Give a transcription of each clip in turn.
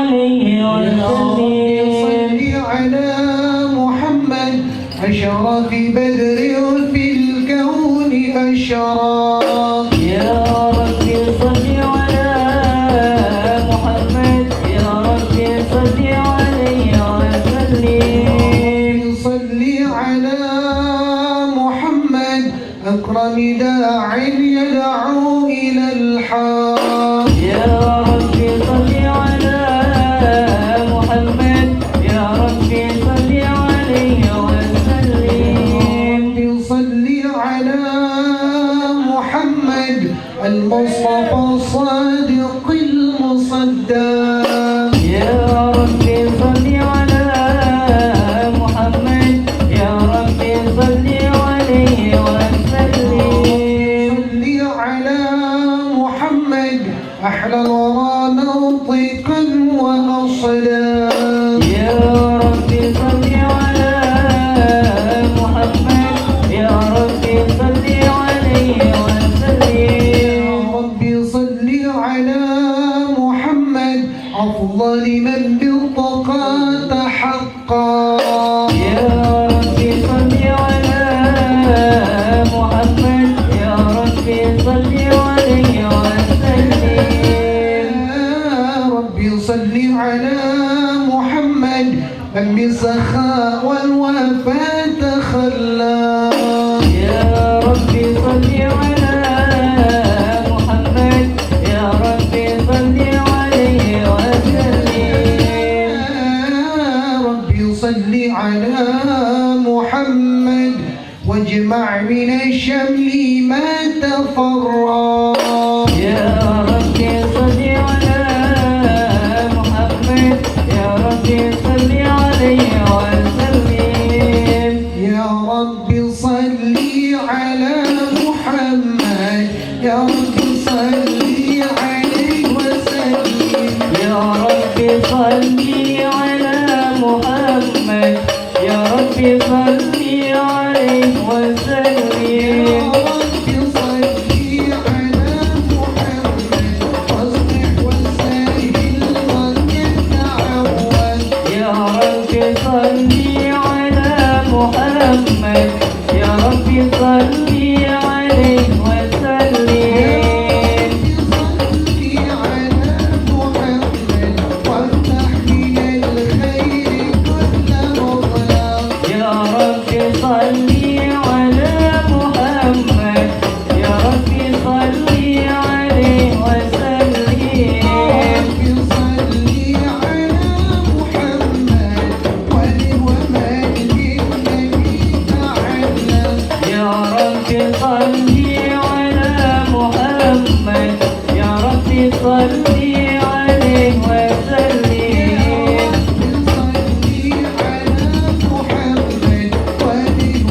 عليه وسلم صل على محمد أشرف بدر في الكون أشرف يا ربي صل على محمد يا ربي صل عليه وسلم صل على محمد أكرم داع يدعو إلى الحق يا ربي صل على محمد يا ربي صل عليه وسلم صل على محمد المصطفى الصادق المصدق يا ربي صل على محمد يا ربي صل عليه وسلم صل على محمد أحلى الورى نطقا وأصلا يا ربي صل على محمد يا ربي صل عليه وسلم ربي صل على محمد أفضل من بالطاقات حقا يا ربي صل على محمد يا ربي صل عليه وسلم ربي صل على محمد من بالسخاء والوفاء تخلى يا ربي صل على محمد يا ربي صل عليه وسلم ربي صل على محمد واجمع من الشمل ما تفرق يا ربي صل على محمد يا ربي صل عليه وسلم يا ربي صل على محمد يا ربي صل عليه وسلم يا ربي صل على محمد يا ربي صل عليه وسلم يا ربي صل على محمد واصلح وسهل وتتعود يا ربي صل على محمد يا ربي صل عليه وسلم صل على محمد وافتح من الخير كل مغلق يا ربي صل على محمد يا ربي صل عليه وسلم صل على محمد ومن بالنبي تعلم يا ربي صل على محمد يا ربي صل عليه وسلم صل على محمد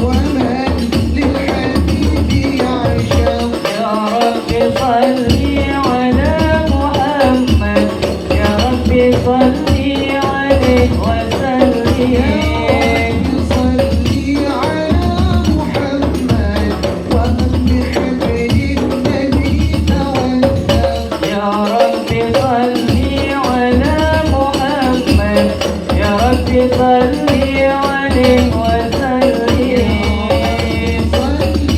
ومن للحبيب يعشق يا ربي صل على محمد يا ربي صل عليه وسلم صل على محمد ومن بحبل النبي تولى يا ربي صل على محمد يا ربي صل عليه وسلم صل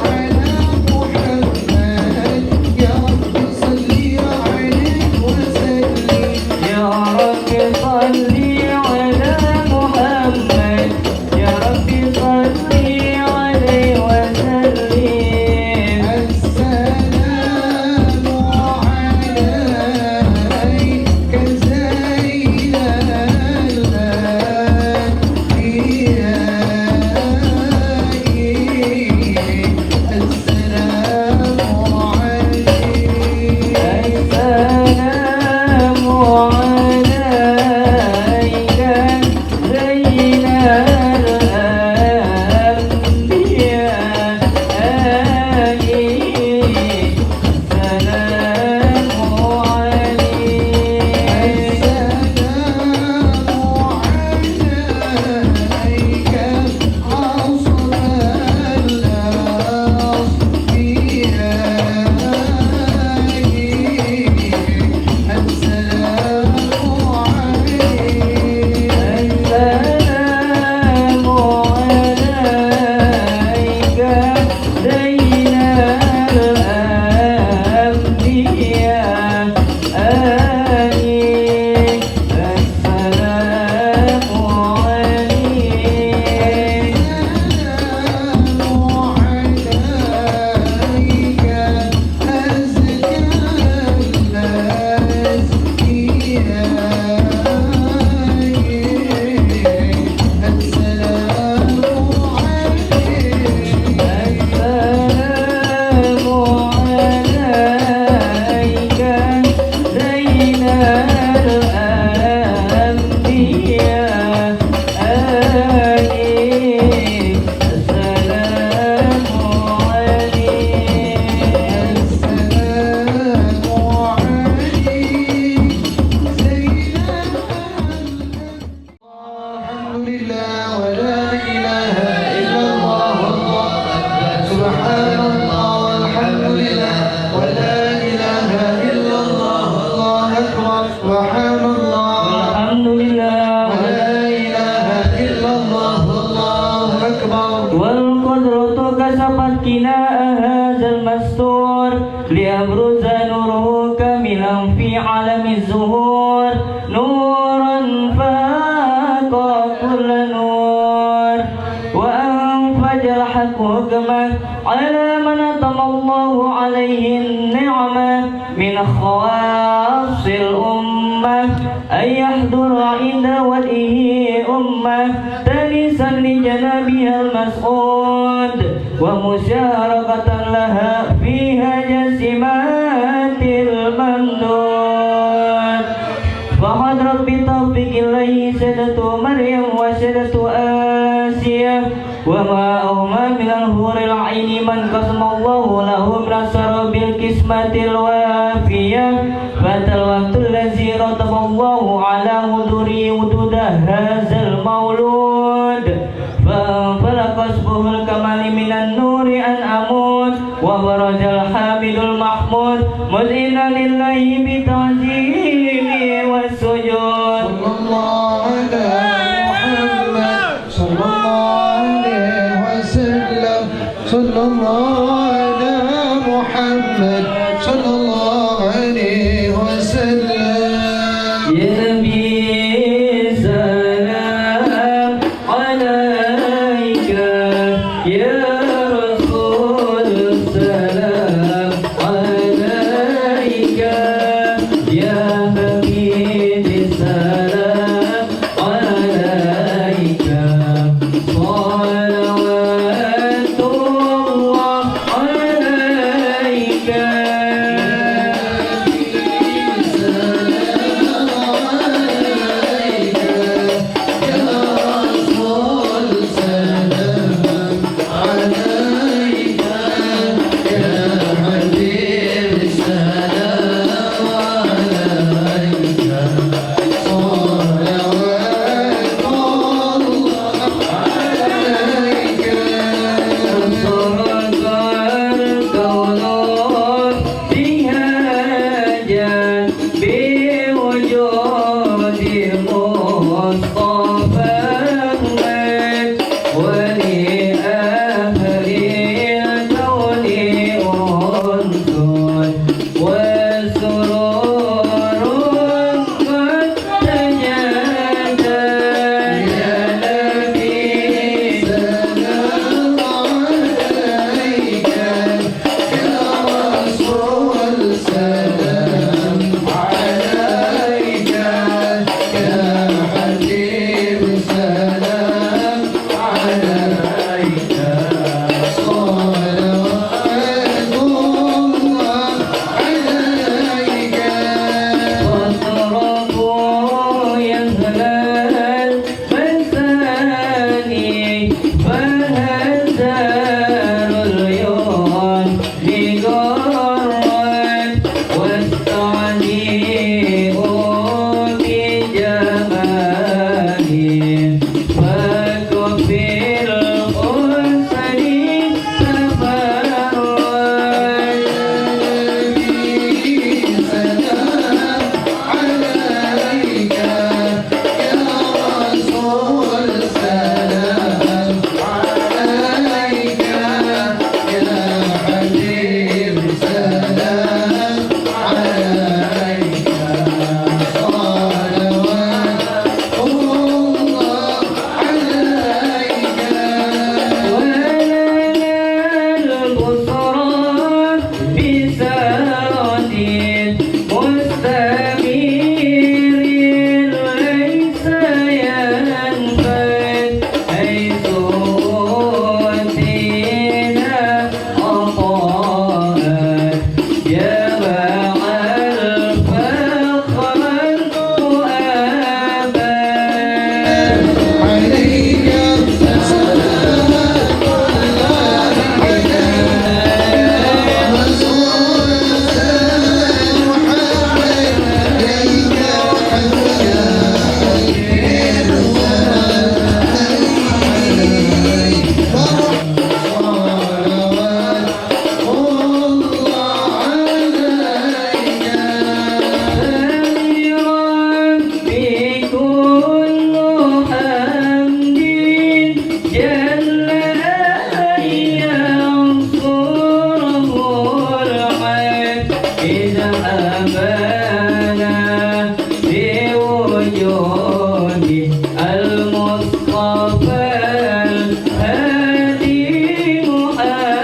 على محمد يا رب صل عليه وسلم يا رب Subhanallah. Alhamdulillah. La ilaha illallah. Allahu akbar. والقدرة كسفت كناء هذا المستور ليبرز نوره كاملا في عالم الزهور نورا فاق كل نور وأنفجر الحق حكمه على من أتم الله عليه النعمة من خواص الأمة أن يحضر عند وجهه أمة تانسا لجنابها المسعود ومشاركة لها فيها جسمات الممدود فحضرت بتوفيق الله سيدة مريم وسيدة آسيا ومعهما من الحور العين من قسم الله لهم نصر بالقسمة الوافية فات الوقت الذي رتب الله على حضور وجود هذا المولود فانفلق اسمه الكمال من النور أن أموت وبرز الحامد المحمود مذعنا لله بتعظيم والسجود Sallallahu ala Muhammad. Sallallahu alaihi wasallam. Sallallahu ala Muhammad. Sallallahu alaihi wasallam. يا نبي سلام عليك يا رسول سلام عليك يا حبيبي الوجود المصطفى الهادي محمد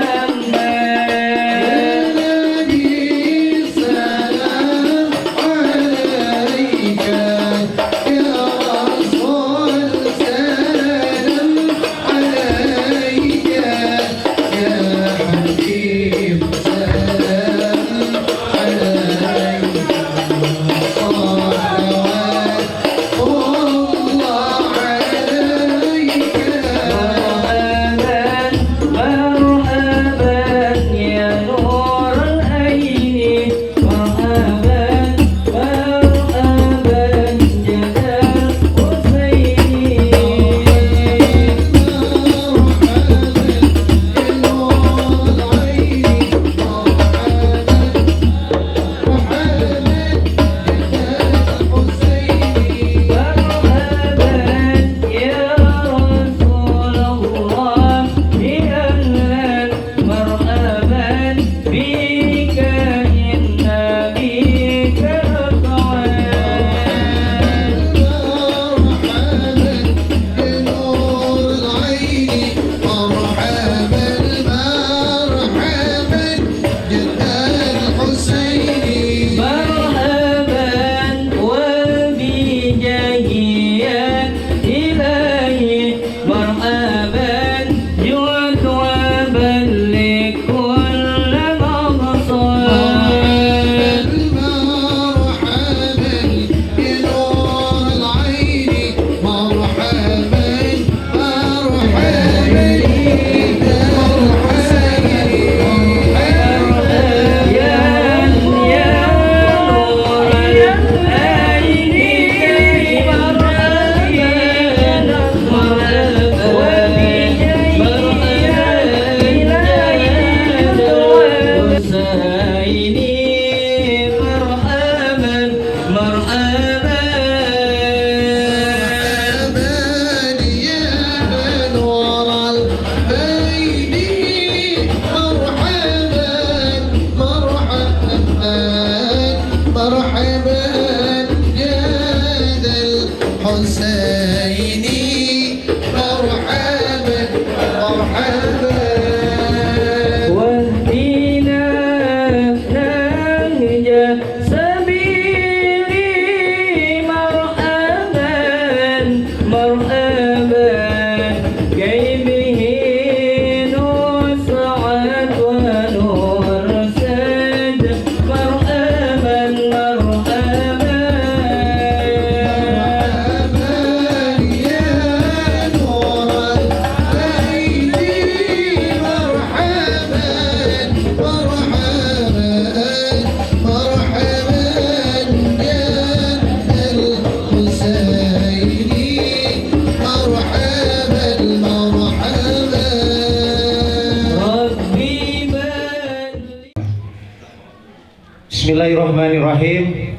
Bismillahirrahmanirrahim.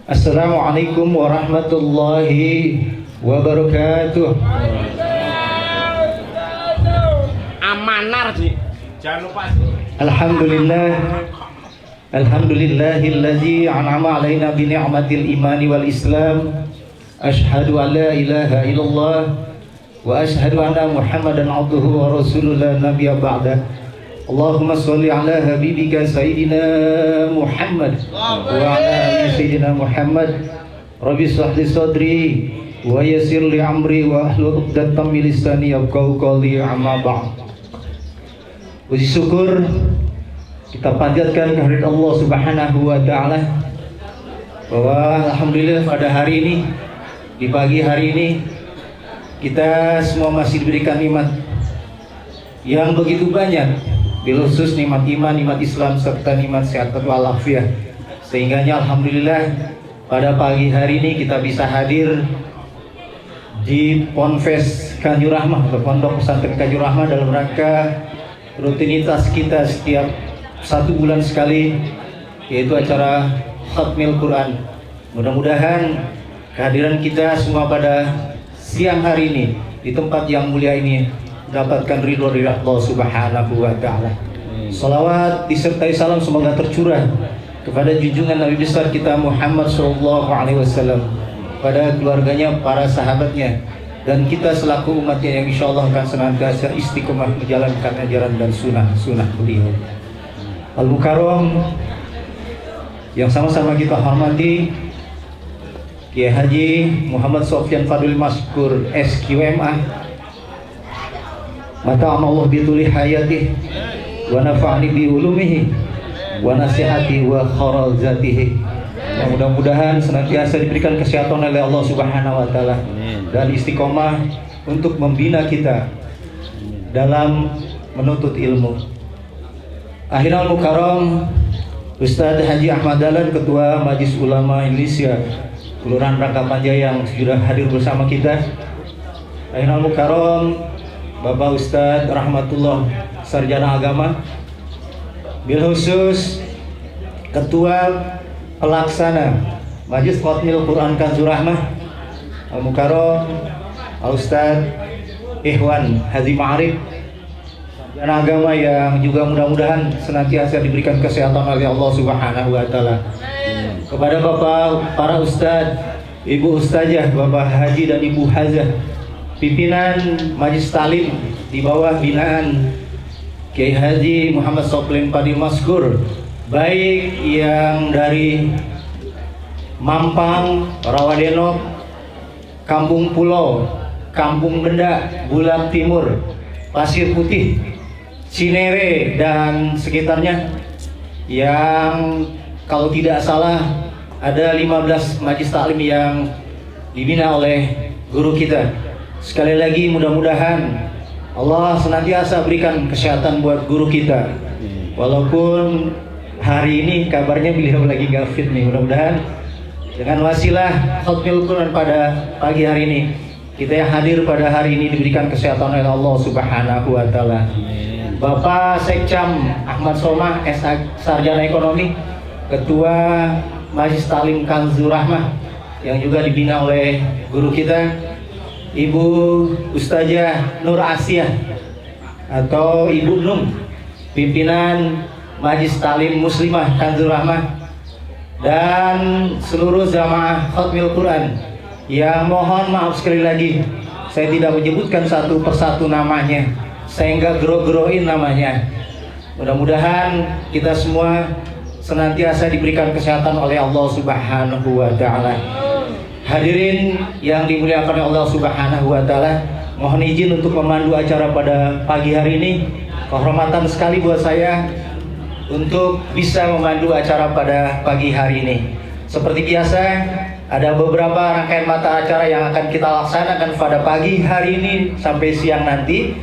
Assalamualaikum warahmatullahi wabarakatuh. Amanar sih, jangan lupa. Alhamdulillahilladzi an'ama alaina bi ni'matil imani wal islam. Asyhadu an la ilaha illallah wa asyhadu anna Muhammadan abduhu wa rasuluhu la nabiyya ba'da. Allahumma sholli ala habibika sayyidina Muhammad wa ala ali sayyidina Muhammad. Rabbi shrah li sadri wa yassir li amri wa ahlul 'uqdatam min lisani yafqahu qawli, amma ba'd. Puji syukur kita panjatkan kehadirat Allah Subhanahu wa taala bahwa alhamdulillah pada hari ini, di pagi hari ini, kita semua masih diberikan nikmat yang begitu banyak, bil khusus nikmat iman, nikmat Islam, serta nikmat sehat walafiat. Sehingga alhamdulillah pada pagi hari ini kita bisa hadir di Ponpes Kanjur Rahmah atau Pondok Pesantren Kanjur Rahmah dalam rangka rutinitas kita setiap 1 bulan sekali, yaitu acara Khatmil Quran. Mudah-mudahan kehadiran kita semua pada siang hari ini di tempat yang mulia ini dapatkan ridho dari Allah Subhanahu wa taala. Salawat disertai salam semoga tercurah kepada junjungan Nabi besar kita Muhammad sallallahu alaihi wasallam, kepada keluarganya, para sahabatnya, dan kita selaku umatnya yang insya Allah akan senantiasa istiqomah menjalankan ajaran dan sunnah beliau. Al-Mukarram yang sama-sama kita hormati, Kiai Haji Muhammad Sofyan Fadil Maskur SQMA, mata'amallah bituli hayatih wa nafa'ni bi ulumihi wa nasihati wa kharazatihi. Mudah-mudahan senantiasa diberikan kesehatan oleh Allah Subhanahu wa taala dan istiqomah untuk membina kita dalam menuntut ilmu. Akhirul Mukarram Ustadz Haji Ahmad Dahlan, Ketua Majelis Ulama Indonesia Kelurahan Rangkapanjaya yang sudah hadir bersama kita. Akhirul Mukarram Bapak Ustadz Rahmatullah, Sarjana Agama, bil khusus Ketua Pelaksana Majelis Khatmil Quran Kanzur Rahmah Al-Mukarram Al-Ustadz Ikhwan Haji Ma'arif, sarjana agama yang juga mudah-mudahan senantiasa diberikan kesehatan oleh Allah Subhanahu wa taala. Kepada Bapak para ustadz, Ibu Ustazah, Bapak Haji dan Ibu Hajah, pimpinan Majelis Talim di bawah binaan Kiai Haji Muhammad Sofyan Fadil Maskur, baik yang dari Mampang, Rawadenok, Kampung Pulau, Kampung Benda, Bulak Timur, Pasir Putih, Cinere dan sekitarnya, yang kalau tidak salah ada 15 majelis taklim yang dibina oleh guru kita. Sekali lagi mudah-mudahan Allah senantiasa berikan kesehatan buat guru kita. Walaupun hari ini kabarnya beliau lagi gak fit nih, mudah-mudahan dengan wasilah Khatmil Quran pada pagi hari ini, kita yang hadir pada hari ini diberikan kesehatan oleh Allah Subhanahu wa taala. Bapak Sekcam Ahmad Somah, Sarjana Ekonomi, Ketua Majelis Talim Kanzur Rahmah yang juga dibina oleh guru kita, Ibu Ustazah Nur Asia atau Ibu Num, pimpinan Majelis Talim Muslimah Kanzur Rahmah, dan seluruh jamaah Khatmil Quran yang mohon maaf sekali lagi saya tidak menyebutkan satu persatu namanya, saya enggak gero-geroin namanya. Mudah-mudahan kita semua senantiasa diberikan kesehatan oleh Allah Subhanahu wa taala. Hadirin yang dimuliakan oleh Allah Subhanahu wa taala, mohon izin untuk memandu acara pada pagi hari ini. Kehormatan sekali buat saya untuk bisa memandu acara pada pagi hari ini. Seperti biasa, ada beberapa rangkaian mata acara yang akan kita laksanakan pada pagi hari ini sampai siang nanti.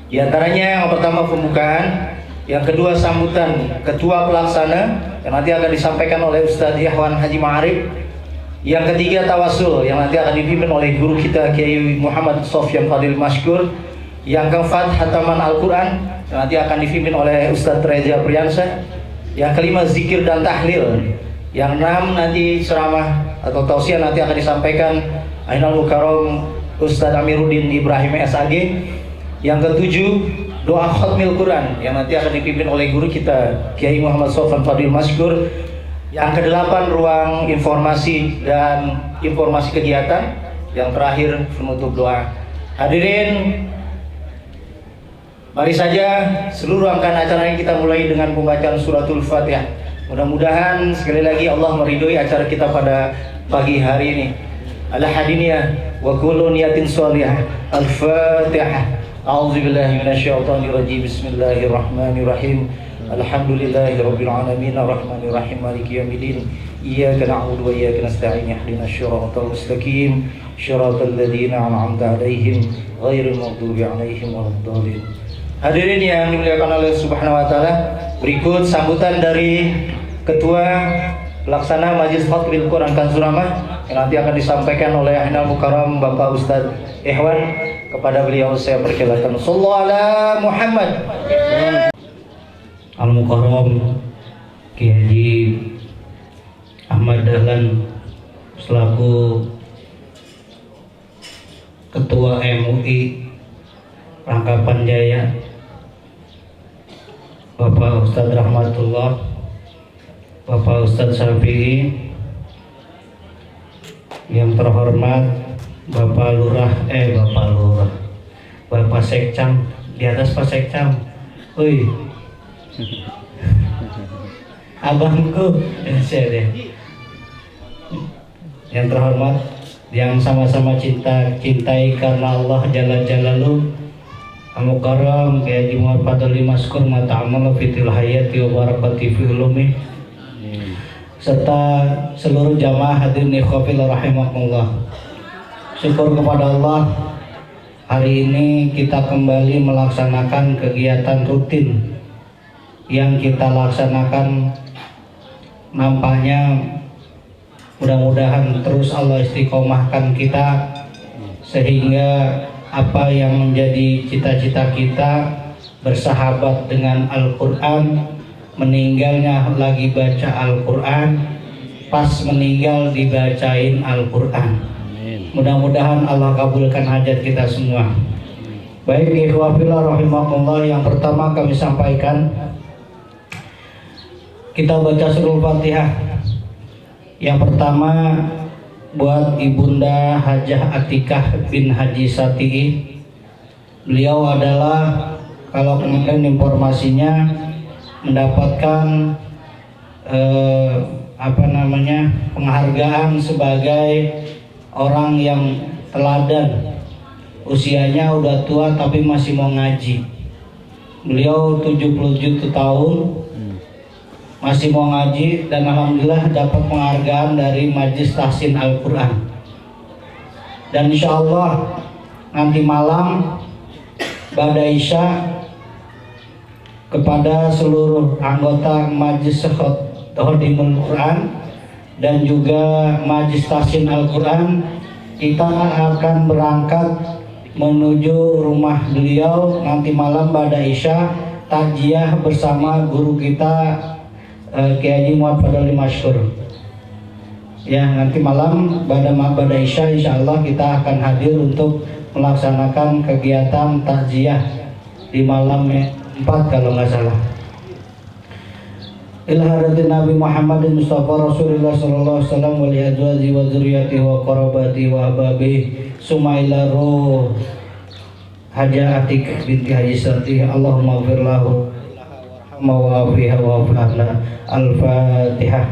Di antaranya yang pertama pembukaan, yang kedua sambutan ketua pelaksana yang nanti akan disampaikan oleh Ustadz Ikhwan Haji Ma'arif, yang ketiga tawasul yang nanti akan dipimpin oleh guru kita Kiai Muhammad Sofyan Fadil Maskur, yang keempat hataman Al-Quran yang nanti akan dipimpin oleh Ustadz Reza Priyansa, yang kelima zikir dan tahlil, yang enam nanti ceramah atau tausiah nanti akan disampaikan Ainul Mukarram Ustadz Amiruddin Ibrahim SAG, yang ketujuh doa Khatmil Quran yang nanti akan dipimpin oleh guru kita Kiai Muhammad Sofyan Fadil Maskur, yang kedelapan ruang informasi dan informasi kegiatan, yang terakhir penutup doa. Hadirin, mari saja seluruh rangkaian acara ini kita mulai dengan pembacaan suratul Fatihah. Mudah-mudahan sekali lagi Allah meridhoi acara kita pada pagi hari ini. Al-hadiniyah wa kullu niyatin shalihah. Al-Fatihah. A'udzubillahi minasyaitonirrajim. Bismillahirrahmanirrahim. Alhamdulillahirabbil alamin arrahmanirrahim maliki yaumiddin. Iyyaka na'budu wa iyyaka nasta'in ihdinas siratal mustaqim siratal ladzina an'amta 'alaihim ghairil maghdubi 'alaihim waladdallin. Hadirin yang dimuliakan oleh Subhanahu wa taala, berikut sambutan dari Ketua Pelaksana Majelis Khatmil Quran Kanzur Rahmah yang nanti akan disampaikan oleh Ainul Mukarram Bapak Ustadz Ikhwan. Kepada beliau saya persilakan. Sallallahu ala Muhammad. Al-Mukarram Kiai Haji Ahmad Dahlan selaku Ketua MUI Rangkapanjaya, Bapak Ustadz Rahmatullah, Bapak Ustadz Syafi'i, yang terhormat Bapak Lurah, Bapak Sekcam, di atas Pak Sekcam, woi, abangku, yang terhormat, yang sama-sama cintai karena Allah Jalla Jalaluhu, Al-Mukarram Kiai Haji Muhammad Fadli Maskur Mata'amal Fitil Hayati wa Barakati fi ulumi, serta seluruh jamaah hadirin ikhwafil rahimakumullah. Syukur kepada Allah, hari ini kita kembali melaksanakan kegiatan rutin yang kita laksanakan. Nampaknya mudah-mudahan terus Allah istiqomahkan kita sehingga apa yang menjadi cita-cita kita bersahabat dengan Al-Quran, meninggalnya lagi baca Al-Quran, pas meninggal dibacain Al-Quran. Mudah-mudahan Allah kabulkan hajat kita semua. Baik ikhwafillah rahimakumullah, yang pertama kami sampaikan, kita baca surah Fatihah. Yang pertama buat Ibunda Hajah Atikah bin Haji Sati'i. Beliau adalah, kalau kemarin informasinya, mendapatkan penghargaan sebagai orang yang teladan. Usianya udah tua tapi masih mau ngaji. Beliau 77 tahun masih mau ngaji, dan alhamdulillah dapat penghargaan dari Majelis Tahsin Al-Quran. Dan insya Allah nanti malam ba'da Isya kepada seluruh anggota Majelis Khodimul Quran dan juga Majelis Tahsin Al-Quran, kita akan berangkat menuju rumah beliau nanti malam ba'da Isya, takziah bersama guru kita Kiai Haji Muhammad Fadli Maskur. Ya, nanti malam ba'da Isya insyaallah kita akan hadir untuk melaksanakan kegiatan takziah di malam 4 kalau nggak salah. Ila haratin Nabi Muhammadin Mustafa Rasulullah sallallahu alaihi wasallam wa li azwaji wa dzurriyyati wa qarabati wa ahbabi summa ila ruh Hajah Atik binti Haji Sati. Allahumma ighfir lahu wa afiha wa afna. Al-Fatihah.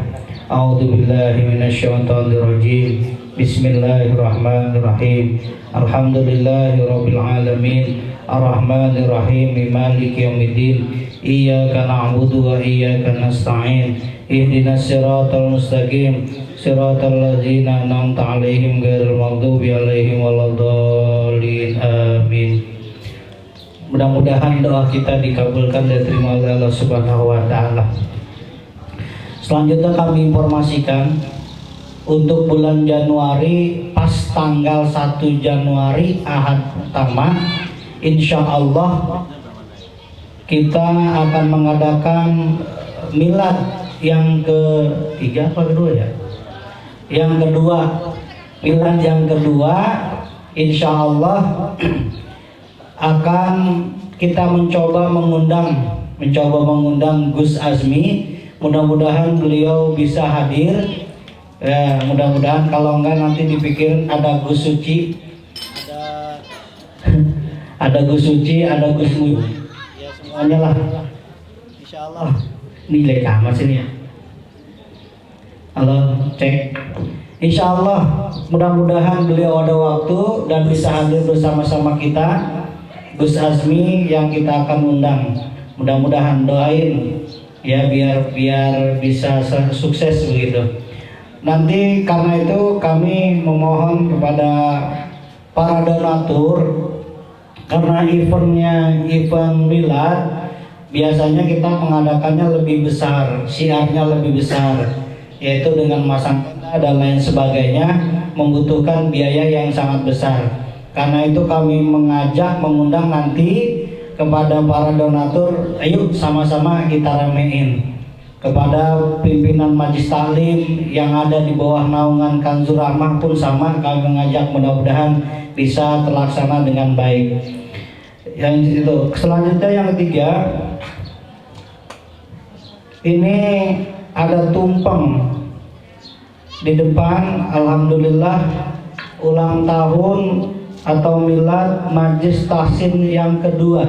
A'udzu billahi minasyaitonir rajim. Bismillahirrahmanirrahim. Alhamdulillahirabbil alamin. Ar-Rahmanir Rahim. Maliki yaumiddin. Iyyaka na'budu wa iyyaka nasta'in. Ihdinas siratal mustaqim. Siratal ladzina an'amta 'alaihim ghairil maghdubi 'alaihim waladdallin. Amin. Mudah-mudahan doa kita dikabulkan dan diterima oleh Allah Subhanahu wa taala. Selanjutnya kami informasikan untuk bulan Januari, pas tanggal 1 Januari Ahad pertama, insya Allah kita akan mengadakan milad yang ketiga atau kedua ya? Yang kedua, milad yang kedua, insya Allah akan kita mencoba mengundang Gus Azmi. Mudah-mudahan beliau bisa hadir. Ya, mudah-mudahan, kalau enggak nanti dipikir ada Gus Suci, ada Gus Suci, ada Gus Mu. Ya, semuanya lah. Insyaallah. Nilai kamar sini ya. Halo, cek. Insyaallah mudah-mudahan beliau ada waktu dan bisa hadir bersama-sama kita. Gus Azmi yang kita akan undang. Mudah-mudahan, doain ya biar bisa sukses begitu. Nanti karena itu kami memohon kepada para donatur, karena event milad biasanya kita mengadakannya lebih besar, syiarnya lebih besar, yaitu dengan masang tenda dan lain sebagainya, membutuhkan biaya yang sangat besar. Karena itu kami mengundang nanti kepada para donatur, ayo sama-sama kita ramein. Kepada pimpinan Majelis Taklim yang ada di bawah naungan Kanzur Rahmah pun sama, kami mengajak, mudah-mudahan bisa terlaksana dengan baik. Yang itu. Selanjutnya yang ketiga, ini ada tumpeng di depan alhamdulillah ulang tahun atau milad Majlis Tahsin yang kedua.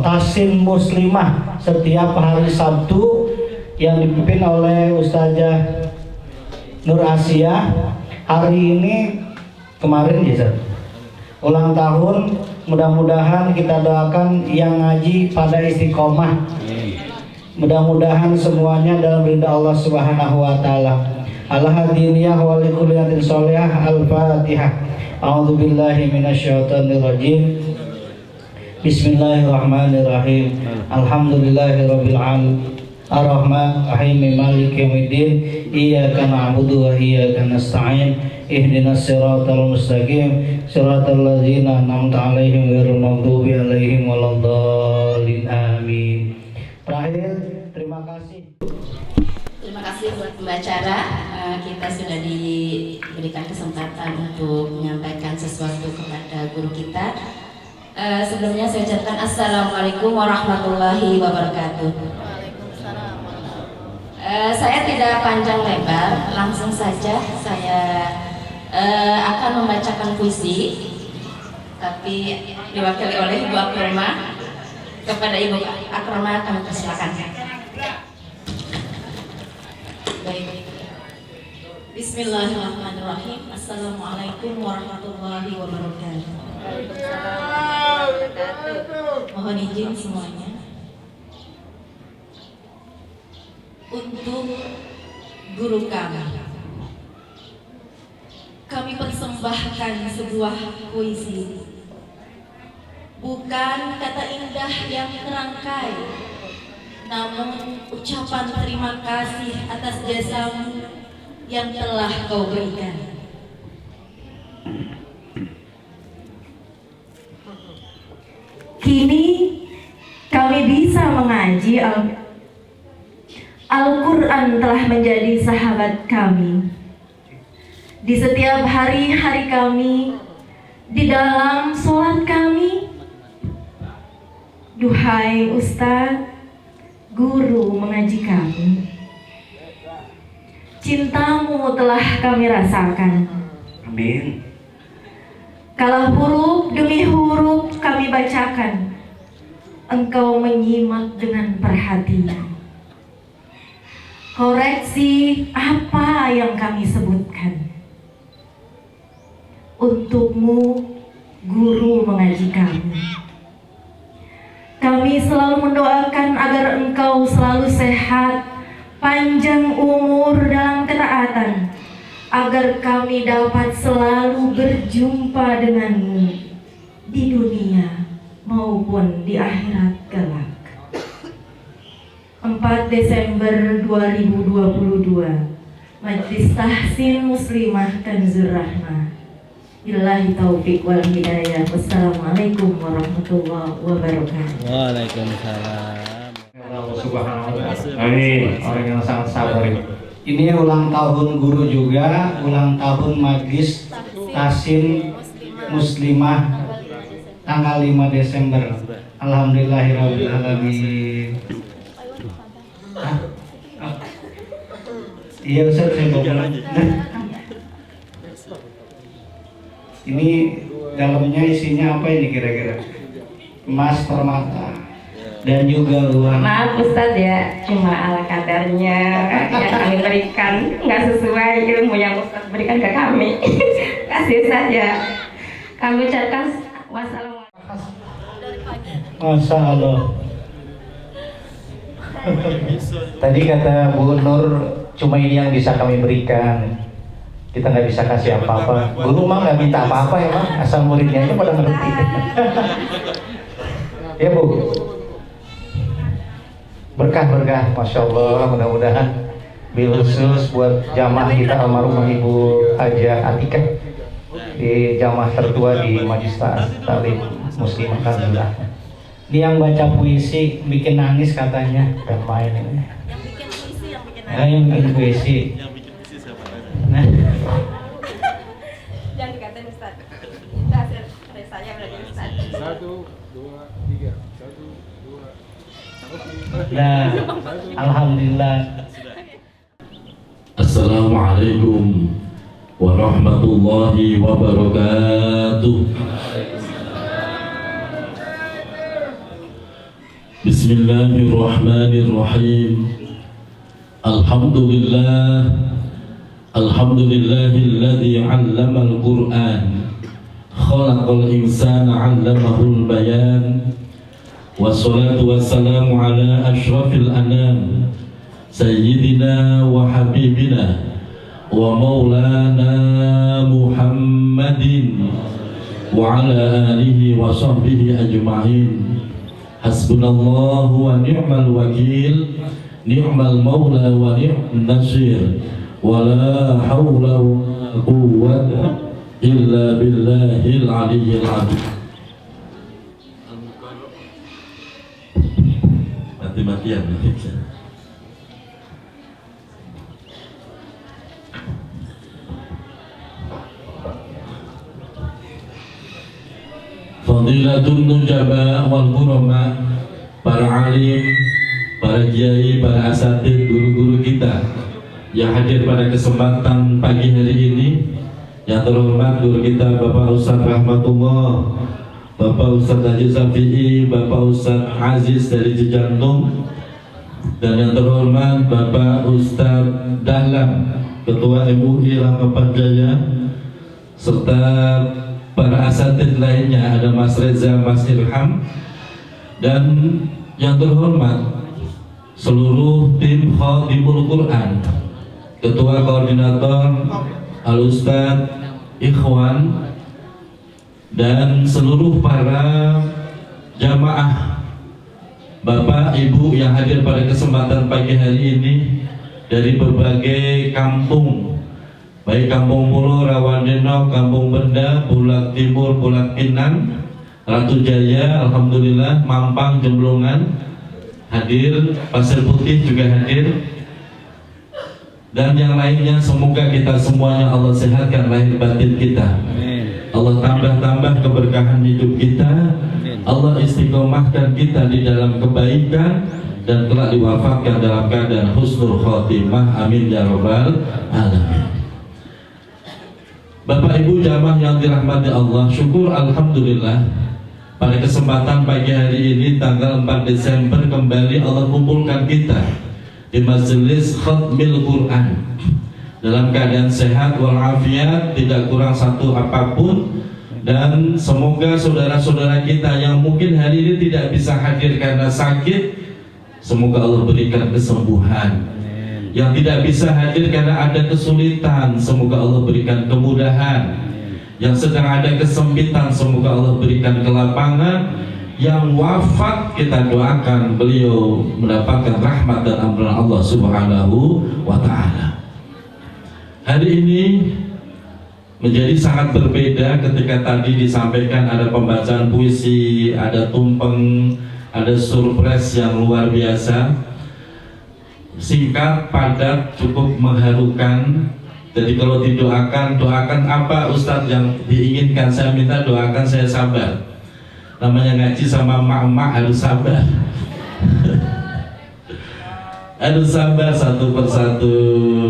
Tahsin Muslimah setiap hari Sabtu yang dipimpin oleh Ustazah Nur Asia. Hari ini kemarin ya ulang tahun, mudah-mudahan kita doakan yang ngaji pada istiqomah. Mudah-mudahan semuanya dalam ridha Allah Subhanahu wa taala. Al-hadiniyah wa likulliyatin sholihah. Al-Fatihah. A'udzu billahi minasyaitonir rajim. Bismillahirrahmanirrahim. Alhamdulillahirabbil alamin. Ar-Rahman Ar-Rahim Maliki Yaumiddin. Iyyaka na'budu wa iyyaka nasta'in. Ihdinas siratal mustaqim. Siratal ladzina an'amta 'alaihim ghairil maghdubi 'alaihim waladdallin. Amin. Terakhir, terima kasih. Terima kasih buat pembicara. Kita sudah diberikan kesempatan untuk menyampaikan sesuatu kepada guru kita. Sebelumnya saya ucapkan Assalamualaikum warahmatullahi wabarakatuh. Saya tidak panjang lebar, langsung saja saya akan membacakan puisi, tapi diwakili oleh Ibu Akromah. Kepada Ibu Akromah kami persilakan. Baik. Bismillahirrahmanirrahim. Assalamualaikum warahmatullahi wabarakatuh. Mohon izin semuanya. Untuk guru kami persembahkan sebuah puisi. Bukan kata indah yang terangkai, namun ucapan terima kasih atas jasamu yang telah kau berikan. Kini kami bisa mengaji Al-Quran telah menjadi sahabat kami. Di setiap hari-hari kami, di dalam sholat kami, duhai Ustadz, guru mengaji kami, cintamu telah kami rasakan. Amin. Kalau huruf demi huruf kami bacakan, engkau menyimak dengan perhatian. Koreksi apa yang kami sebutkan. Untukmu, guru mengaji kami. Kami selalu mendoakan agar engkau selalu sehat, panjang umur dalam ketaatan, agar kami dapat selalu berjumpa denganmu di dunia maupun di akhirat kelak. 4 Desember 2022, Majlis Tahsin Muslimah Kanzur Rahmah. Billahi taufiq wal hidayah. Wassalamualaikum warahmatullahi wabarakatuh. Waalaikumsalam. Allah Subhanahu wa taala. Amin. Orang yang sangat sabar ini. Ini ulang tahun guru juga, ulang tahun Majlis Tahsin Muslimah tanggal 5 Desember. Alhamdulillahirabbil alamin. Iya Ustaz, saya bawa. Ini dalamnya isinya apa ini kira-kira? Emas, permata, dan juga uang. Maaf Ustadz ya, cuma ala kadarnya yang kami berikan nggak sesuai ilmu yang Ustadz berikan ke kami. Kasih saja. Kami ucapkan wassalamualaikum. Masya Allah. Tadi kata Bu Nur, cuma ini yang bisa kami berikan. Kita nggak bisa kasih apa-apa. Guru mah nggak minta apa-apa ya mah, asal muridnya aja pada ngerti. Ya Bu. Berkah-berkah, Masya Allah. Mudah-mudahan bil khusus buat jamaah kita almarhumah Ibu Haja Atika di jamaah tertua di Majlis Ta'lim Muslimah Kanzurah. Dia yang baca puisi bikin nangis katanya. Dan main ini. Yang bikin puisi. Nah. Jangan dikatain Ustadz. Itu hasil saya belajar Ustadz. 1, 2, 3. 1, 2. Nah, alhamdulillah. Assalamualaikum warahmatullahi wabarakatuh. Bismillahirrahmanirrahim. Alhamdulillahilladzi 'allamal Qur'an khalaqal insana 'allamahul bayan. Wassalatu wassalamu ala asyrafil anam sayyidina wa habibina wa maulana Muhammadin wa ala alihi wa sahbihi ajma'in. Hasbunallahu wa ni'mal wakil, ni'mal maula wa ni'man nasir, wa la hawla wa la quwwata illa billahil aliyyil azim. Mati-matian. Fadilatun nujaba wal kurama, para alim, para kiai, para asatid, guru-guru kita yang hadir pada kesempatan pagi hari ini. Yang terhormat guru kita Bapak Ustadz Rahmatullah, Bapak Ustadz Haji Syafi'i, Bapak Ustadz Aziz dari Cijantung, dan yang terhormat Bapak Ustadz Dahlan, Ketua MUI Langkapan Jaya, serta para asatid lainnya, ada Mas Reza, Mas Ilham, dan yang terhormat seluruh tim Khatimul Quran, Ketua Koordinator Al-Ustadz Ikhwan, dan seluruh para jamaah Bapak Ibu yang hadir pada kesempatan pagi hari ini dari berbagai kampung, baik Kampung Pulo, Rawandeno, Kampung Benda, Bulak Timur, Bulak Pinang, Ratu Jaya, alhamdulillah, Mampang, Jemblongan hadir, Pasir Putih juga hadir, dan yang lainnya. Semoga kita semuanya Allah sehatkan lahir batin kita, Allah tambah-tambah keberkahan hidup kita, Allah istiqomahkan kita di dalam kebaikan, dan kelak diwafatkan dalam keadaan husnul khotimah, amin ya rabbal alamin. Bapak Ibu jamaah yang dirahmati Allah, syukur alhamdulillah pada kesempatan pagi hari ini tanggal 4 Desember kembali Allah kumpulkan kita di majelis Khatmil Quran dalam keadaan sehat walafiat, tidak kurang satu apapun. Dan semoga saudara-saudara kita yang mungkin hari ini tidak bisa hadir karena sakit, semoga Allah berikan kesembuhan. Yang tidak bisa hadir karena ada kesulitan, semoga Allah berikan kemudahan. Yang sedang ada kesempitan, semoga Allah berikan kelapangan. Yang wafat, kita doakan beliau mendapatkan rahmat dan ampunan Allah Subhanahu wa ta'ala. Hari ini menjadi sangat berbeda ketika tadi disampaikan ada pembacaan puisi, ada tumpeng, ada surprise yang luar biasa. Singkat, padat, cukup mengharukan. Jadi kalau didoakan, doakan apa Ustadz yang diinginkan. Saya minta doakan saya sabar. Namanya ngaji sama emak-emak harus sabar. Harus sabar satu persatu,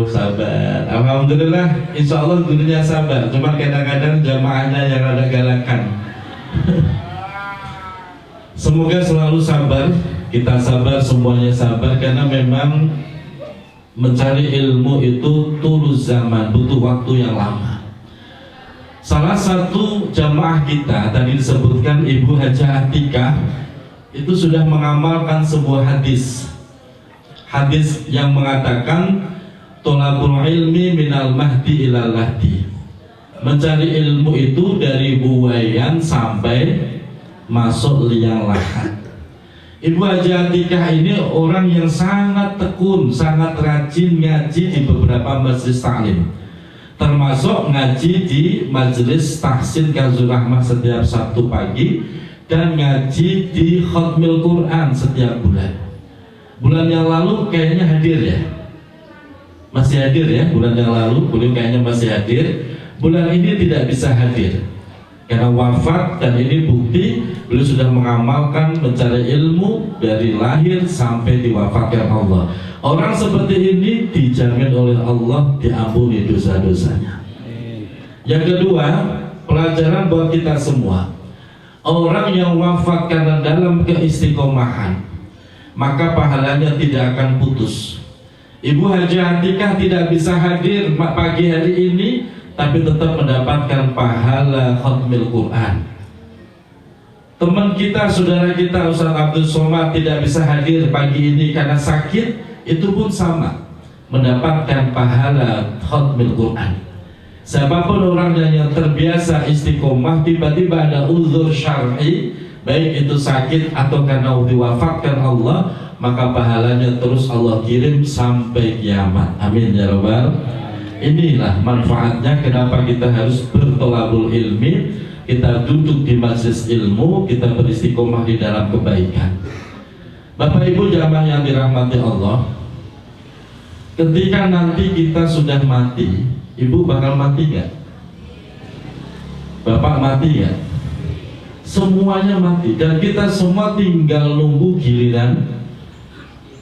sabar. Alhamdulillah, insya Allah gurunya sabar. Cuma kadang-kadang jamaahnya yang ada galakan. Semoga selalu sabar, kita sabar, semuanya sabar, karena memang mencari ilmu itu tulus zaman, butuh waktu yang lama. Salah satu jamaah kita tadi disebutkan Ibu Haja Atikah itu sudah mengamalkan sebuah hadis yang mengatakan tolabul ilmi minal mahdi ilal lahdi, mencari ilmu itu dari buayan sampai masuk liang lahat. Ibu Haja Atikah ini orang yang sangat tekun, sangat rajin ngaji di beberapa majelis taklim, termasuk ngaji di majelis tahsin Kanzul Rahmah setiap Sabtu pagi, dan ngaji di Khatmil Quran setiap bulan. Bulan yang lalu kayaknya hadir ya, masih hadir ya. Bulan yang lalu beliau kayaknya masih hadir. Bulan ini tidak bisa hadir karena wafat, dan ini bukti beliau sudah mengamalkan mencari ilmu dari lahir sampai diwafatkan Allah. Orang seperti ini dijamin oleh Allah diampuni dosa-dosanya. Yang kedua, pelajaran buat kita semua. Orang yang wafat karena dalam keistiqomahan, maka pahalanya tidak akan putus. Ibu Haji Atikah tidak bisa hadir pagi hari ini, tapi tetap mendapatkan pahala khatmil Quran. Teman kita, saudara kita Ustaz Abdul Somad tidak bisa hadir pagi ini karena sakit, itu pun sama, mendapatkan pahala khatmil Quran. Siapapun orangnya yang terbiasa istiqomah, tiba-tiba ada uzur syar'i, baik itu sakit atau karena diwafatkan Allah, maka pahalanya terus Allah kirim sampai kiamat. Amin ya rabbal. Inilah manfaatnya kenapa kita harus bertolabul ilmi, kita duduk di majelis ilmu, kita beristiqomah di dalam kebaikan. Bapak Ibu jamaah yang dirahmati Allah, ketika nanti kita sudah mati, Ibu bakal mati gak? Bapak mati gak? Semuanya mati, dan kita semua tinggal nunggu giliran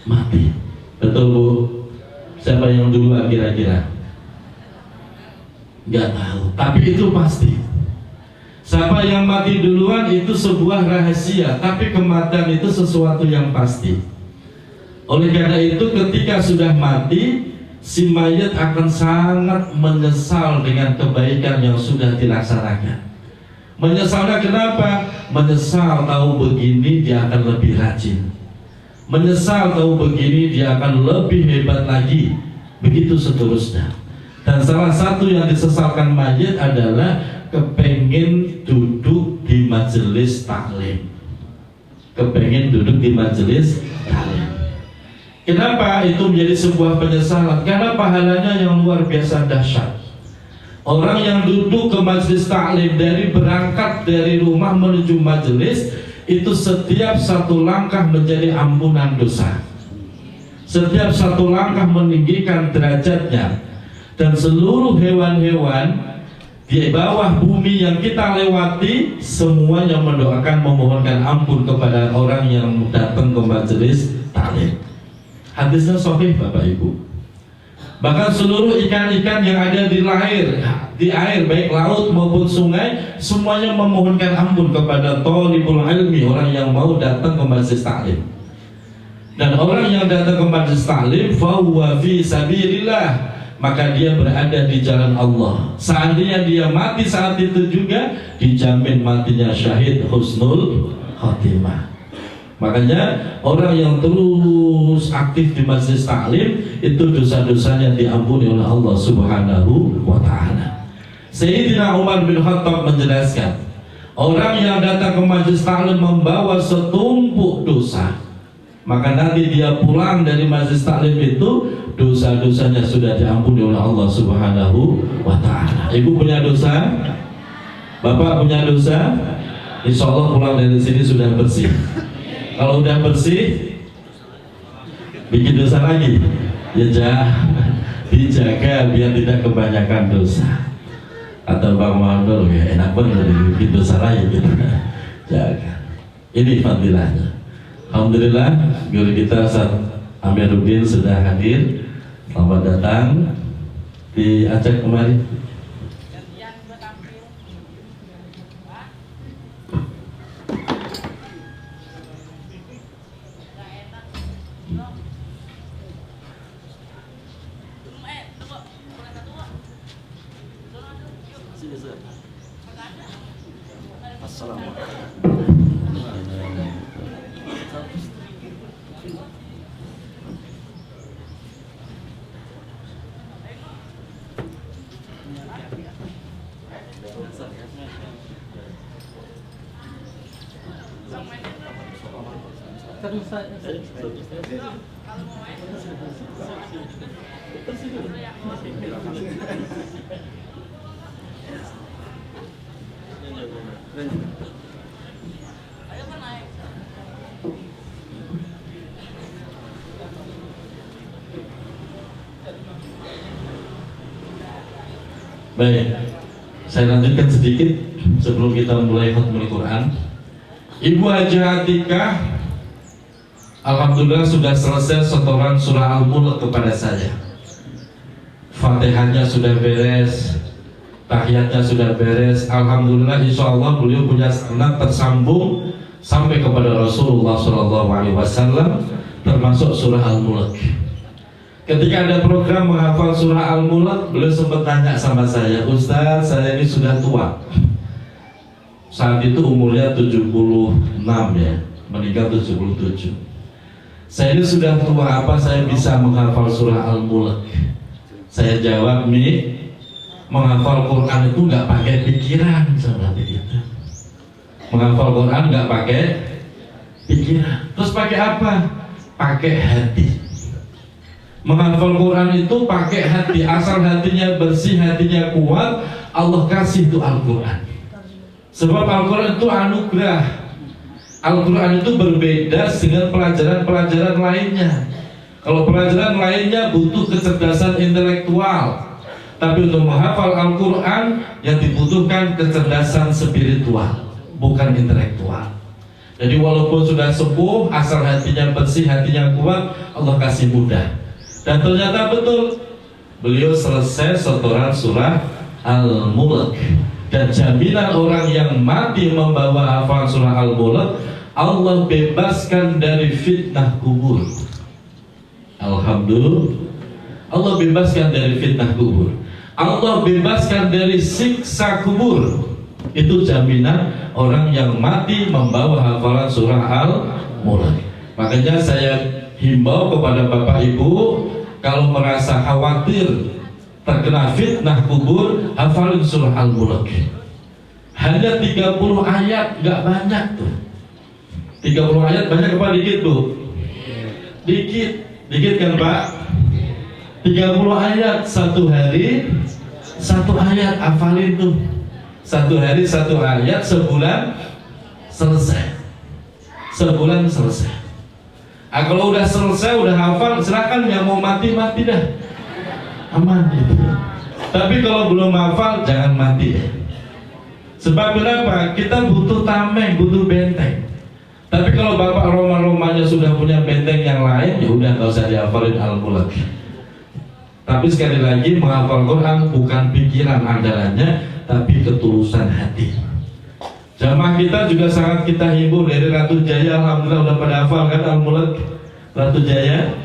mati. Betul Bu? Siapa yang duluan kira-kira? Gak tahu, tapi itu pasti. Siapa yang mati duluan itu sebuah rahasia, tapi kematian itu sesuatu yang pasti. Oleh karena itu ketika sudah mati, si mayat akan sangat menyesal dengan kebaikan yang sudah dilaksanakan. Menyesalnya kenapa? Menyesal tahu begini dia akan lebih rajin. Menyesal tahu begini dia akan lebih hebat lagi. Begitu seterusnya. Dan salah satu yang disesalkan mayat adalah kepengen duduk di majelis taklim. Kepengen duduk di majelis taklim. Kenapa itu menjadi sebuah penyesalan? Karena pahalanya yang luar biasa dahsyat. Orang yang duduk ke majelis taklim dari berangkat dari rumah menuju majelis, itu setiap satu langkah menjadi ampunan dosa. Setiap satu langkah meninggikan derajatnya. Dan seluruh hewan-hewan di bawah bumi yang kita lewati semuanya mendoakan, memohonkan ampun kepada orang yang datang ke majelis taklim. Hadisnya sahih Bapak Ibu. Bahkan seluruh ikan-ikan yang ada di air baik laut maupun sungai, semuanya memohonkan ampun kepada thalibul ilmi, orang yang mau datang ke majelis taklim. Dan orang yang datang ke majelis taklim fa huwa fi sabilillah, maka dia berada di jalan Allah. Seandainya dia mati saat itu juga, dijamin matinya syahid husnul khotimah. Makanya orang yang terus aktif di majelis taklim itu dosa-dosanya diampuni oleh Allah Subhanahu wa ta'ala. Sayyidina Umar bin Khattab menjelaskan, orang yang datang ke majelis taklim membawa setumpuk dosa, maka nanti dia pulang dari majelis taklim itu dosa-dosanya sudah diampuni oleh Allah Subhanahu wa ta'ala. Ibu punya dosa? Bapak punya dosa? Insya Allah pulang dari sini sudah bersih. Kalau udah bersih, bikin dosa lagi, ya jangan, dijaga biar tidak kebanyakan dosa. Atau Bang Mandor ya enak bener bikin dosa lagi gitu. Jaga. Ini fadilahnya. Alhamdulillah guru kita Ustaz Amiruddin sudah hadir. Selamat datang, diajak kemari. Baik, saya lanjutkan sedikit sebelum kita mulai khatmul Quran. Ibu Haji Atikah Alhamdulillah sudah selesai setoran surah Al-Mulk kepada saya. Fatihahnya sudah beres, tahiyatnya sudah beres. Alhamdulillah, insya Allah beliau punya sanad tersambung sampai kepada Rasulullah SAW, termasuk surah Al-Mulk. Ketika ada program menghafal surah Al-Mulk, beliau sempat tanya sama saya, Ustaz, saya ini sudah tua. Saat itu umurnya 76 ya, meninggal 77. Saya ini sudah tua, apa saya bisa menghafal surah Al-Mulk? Saya jawab, Mi, menghafal Quran itu nggak pakai pikiran seperti itu. Menghafal Quran nggak pakai pikiran. Terus pakai apa? Pakai hati. Menghafal Quran itu pakai hati. Asal hatinya bersih, hatinya kuat, Allah kasih itu Al-Quran. Sebab Al-Quran itu anugerah. Al-Quran itu berbeda dengan pelajaran-pelajaran lainnya. Kalau pelajaran lainnya butuh kecerdasan intelektual, tapi untuk menghafal Al-Quran yang dibutuhkan kecerdasan spiritual, bukan intelektual. Jadi walaupun sudah sepuh, asal hatinya bersih, hatinya kuat, Allah kasih mudah. Dan ternyata betul, beliau selesai setoran surah Al-Mulk. Dan jaminan orang yang mati membawa hafalan surah Al-Mulk, Allah bebaskan dari fitnah kubur. Alhamdulillah, Allah bebaskan dari fitnah kubur. Allah bebaskan dari siksa kubur. Itu jaminan orang yang mati membawa hafalan surah Al-Mulk. Makanya saya himbau kepada Bapak Ibu, kalau merasa khawatir terkena fitnah kubur, hafalin surah Al-Mulk. Hanya 30 ayat, nggak banyak tuh. 30 ayat banyak apa dikit Bu? Dikit kan Pak? 30 ayat, satu hari satu ayat, hafalin tuh. Satu hari satu ayat, sebulan selesai. Sebulan selesai. Kalau udah selesai, udah hafal, silakan yang mau mati dah. Aman gitu. Tapi kalau belum hafal, jangan mati ya. Sebab kenapa? Kita butuh tameng, butuh benteng. Tapi kalau bapak Roma-Romanya sudah punya benteng yang lain, ya udah nggak usah dihafalin Al-Mulk. Tapi sekali lagi, menghafal Quran bukan pikiran andalannya, tapi ketulusan hati. Jamaah kita juga sangat kita himbau dari Ratu Jaya, alhamdulillah udah pada hafal kan Al-Mulk. Ratu Jaya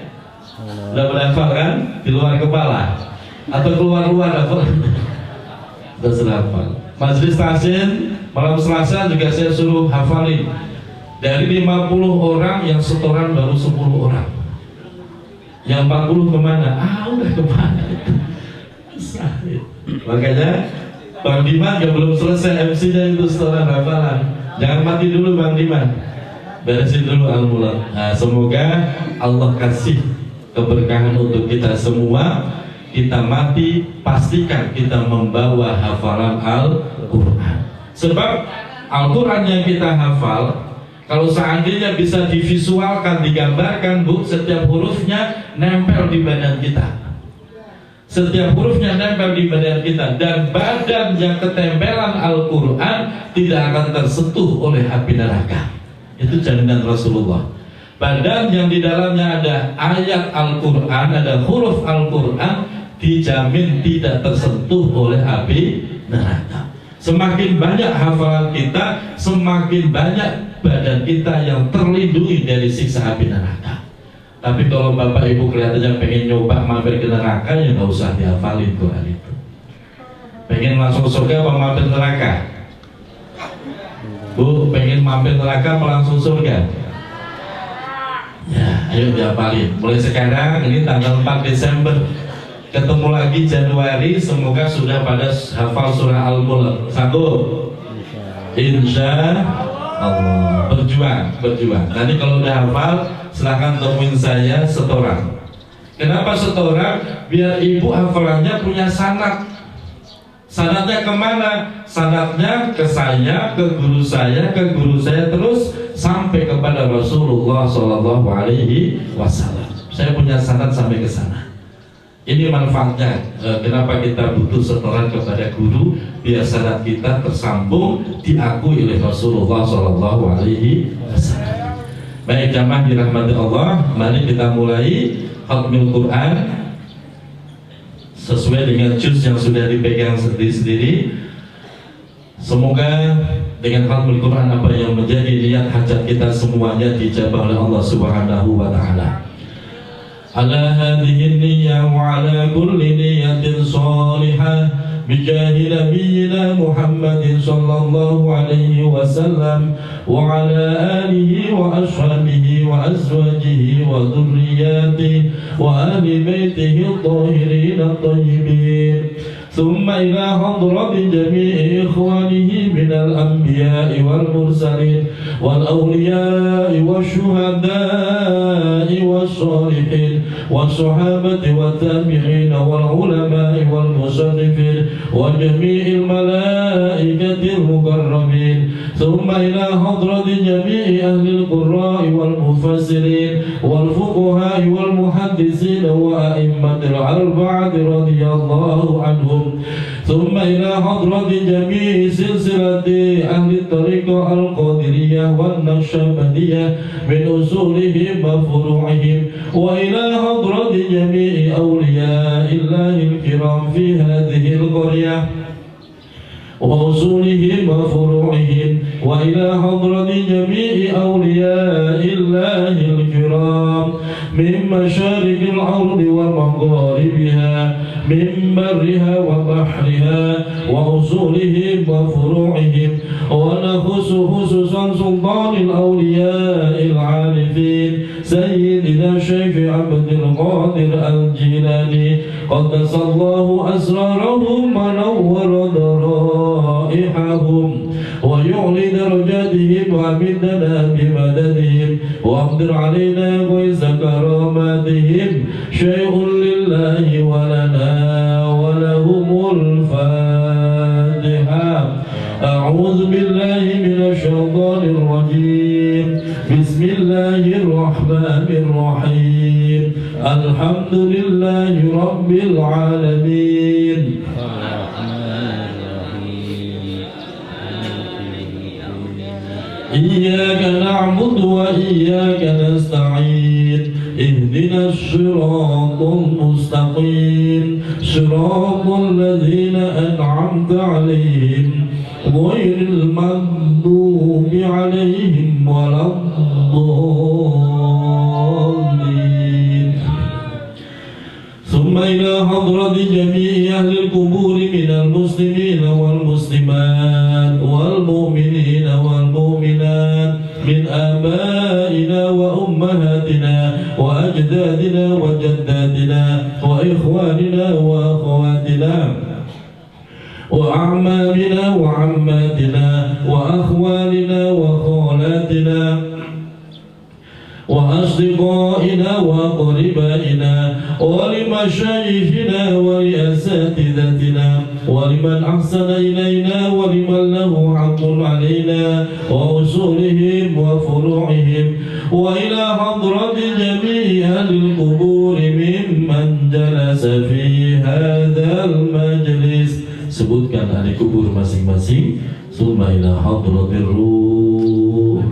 udah pada hafal kan? Di luar kepala atau keluar-luar apa? Udah sudah hafal. Majelis Tahsin malam Selasa juga saya suruh hafalin. Dari 50 orang yang setoran baru 10 orang. Yang 40 kemana? Udah kemana itu. Makanya Bang Diman yang belum selesai MC-nya itu setoran hafalan. Jangan mati dulu Bang Diman, beresin dulu Al-Mulk. Nah, semoga Allah kasih keberkahan untuk kita semua. Kita mati, pastikan kita membawa hafalan Al-Quran. Sebab Al-Quran yang kita hafal, kalau seandainya bisa divisualkan, digambarkan Bu, setiap hurufnya nempel di badan kita. Setiap hurufnya nempel di badan kita. Dan badan yang ketempelan Al-Quran tidak akan tersentuh oleh api neraka. Itu jaminan Rasulullah. Badan yang di dalamnya ada ayat Al-Quran, ada huruf Al-Quran, dijamin tidak tersentuh oleh api neraka. Semakin banyak hafalan kita, semakin banyak badan kita yang terlindungi dari siksa api neraka. Tapi kalau Bapak Ibu kelihatannya pengen nyoba mampir ke neraka, ya nggak usah dihafalin Quran itu. Pengen langsung surga apa mampir neraka? Bu, pengen mampir neraka apa langsung surga? Ya, ayo dihafalin. Mulai sekarang, ini tanggal 4 Desember, ketemu lagi Januari, semoga sudah pada hafal surah Al-Mulk. Sanggup? Insya Allah. Berjuang. Nanti kalau udah hafal, silahkan temuin saya setoran. Kenapa setoran? Biar ibu hafalannya punya sanad. Sanadnya kemana? Sanadnya ke saya, ke guru saya, terus sampai kepada Rasulullah SAW. Saya punya sanad sampai ke sana. Ini manfaatnya. Kenapa kita butuh setoran kepada guru, biar sanad kita tersambung, diakui oleh Rasulullah SAW. Baik jamaah dirahmati Allah, mari kita mulai khatmil Quran sesuai dengan juz yang sudah dipegang sendiri-sendiri. Semoga dengan khatmil Quran apa yang menjadi niat hajat kita semuanya dijabah oleh Allah Subhanahu wa taala. Ala hadhihi niyyah wa ala kulli niyyatin salihah bijahi nabiyyina Muhammadin sallallahu alaihi wasallam wa ala alihi wa ashabihi wa azwajihi wa dhurriyyatihi wa ahli baitihi at-tahirin at-tayyibin. ثم إلى حضرة جميع إخوانه من الأنبياء والمرسلين والأولياء والشهداء والصالحين والصحابة والتابعين والعلماء والمصنفين وجميع الملائكة المقربين. ثم إلى حضرة جميع أهل القراء والمفسرين والفقهاء والمحدثين وأئمة الأربعة رضي الله عنهم. ثم إلى حضرة جميع سلسلة أهل الطريقة القادرية والنقشبندية من أصولهم وفروعهم وإلى حضرة جميع أولياء الله الكرام في هذه القرية وأصولهم وفروعهم وإلى حضرة جميع أولياء الله الكرام من مشارق الأرض ومغاربها من برها وبحرها وأصولهم وفروعهم. ونخص خصوصا سلطان الأولياء العارفين سيدنا الشيخ عبد القادر الجيلاني قدس الله أسرارهم ونور ضرائحهم ويعلي درجاتهم وأمدنا بمددهم وأقدر علينا غيث كراماتهم. شيء لله ولنا ولهم الفاتحة. أعوذ بالله من الشيطان الرجيم. بسم الله الرحمن الرحيم. الحمد لله رب العالمين. إياك نعبد وإياك نستعين. اهدنا الصراط المستقيم صراط الذين أنعمت عليهم غير المغضوب عليهم ولا الضالين. ثم إلى حضرة جميع أهل القبور من المسلمين والمسلمات والمؤمنين والمؤمنات من آبائنا وأمهاتنا وأجدادنا وجداتنا وإخواننا وأخواتنا وأعمامنا وعماتنا وأخوالنا وخالاتنا وأصدقائنا وأقربائنا ولمشايخنا ولأساتذتنا ولمن أحسن إلينا ولمن له حق علينا وأصولهم وفروعهم وإلى حضرة جميع أهل القبور ممن جلس في هذا المجلس. Sebutkan ahli kubur masing-masing. Summa ila hadratir ruh.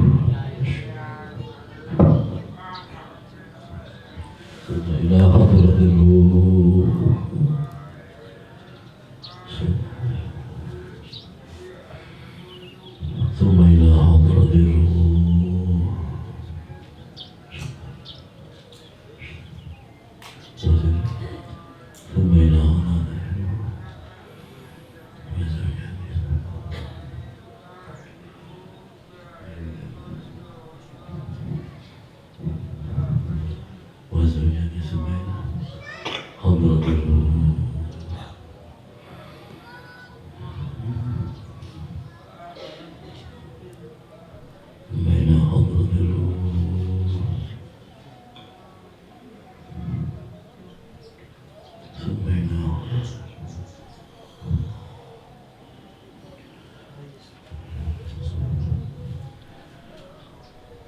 Summa ila hadratir ruh. Summa ila hadratir ruh. Summa ila